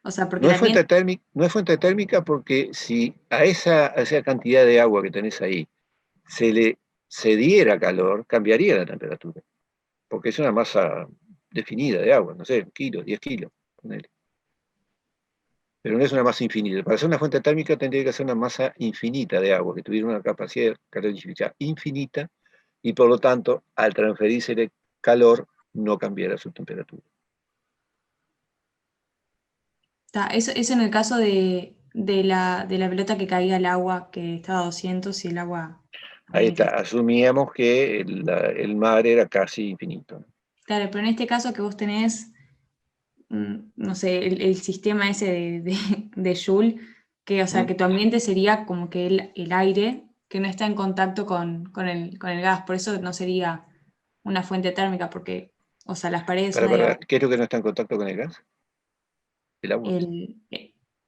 O sea, porque No el es fuente ambiente... no es fuente térmica porque si a esa cantidad de agua que tenés ahí se le cediera calor, cambiaría la temperatura. Porque es una masa definida de agua, no sé, 1 kilo, 10 kilos, ponele. Pero no es una masa infinita. Para ser una fuente térmica tendría que ser una masa infinita de agua, que tuviera una capacidad calorífica infinita, y por lo tanto, al transferirse el calor, no cambiara su temperatura. Eso en el caso de la pelota que caía al agua, que estaba a 200 y el agua... Ahí está, asumíamos que el mar era casi infinito, ¿no? Claro, pero en este caso que vos tenés, no sé, el sistema ese de Joule, que, o sea, que tu ambiente sería como que el aire que no está en contacto con el gas, por eso no sería una fuente térmica, porque, o sea, las paredes son de agua. ¿Qué es lo que no está en contacto con el gas? El agua.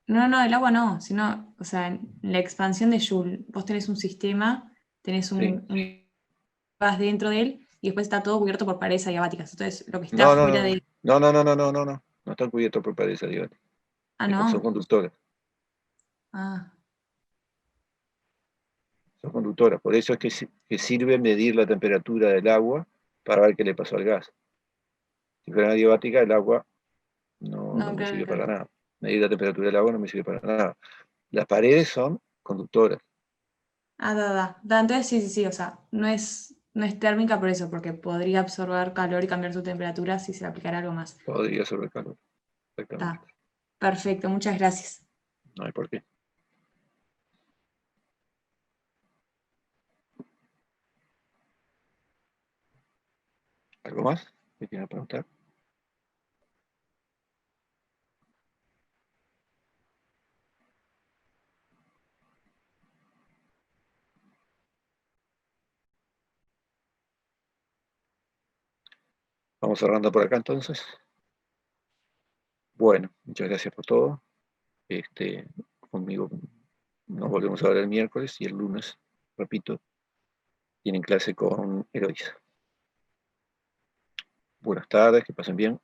No, el agua no, sino, o sea, en la expansión de Joule, vos tenés un sistema, tenés un gas dentro de él, y después está todo cubierto por paredes adiabáticas. Entonces, lo que está fuera de... No están cubiertos por paredes adiabáticas. Ah, Son no. conductoras. Ah, Son conductoras. Por eso es que sirve medir la temperatura del agua para ver qué le pasó al gas. Si fuera adiabática, el agua no me claro, sirve claro. para nada. Medir la temperatura del agua no me sirve para nada. Las paredes son conductoras. Entonces sí, o sea, no es térmica por eso, porque podría absorber calor y cambiar su temperatura si se le aplicara algo más. Podría absorber calor. Exactamente. Está. Perfecto, muchas gracias. No hay por qué. ¿Algo más que quieran preguntar? Vamos cerrando por acá entonces. Bueno, muchas gracias por todo. Conmigo nos volvemos a ver el miércoles y el lunes, repito, tienen clase con Eloisa. Buenas tardes, que pasen bien.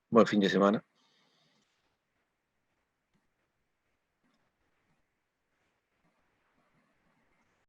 Buen fin de semana.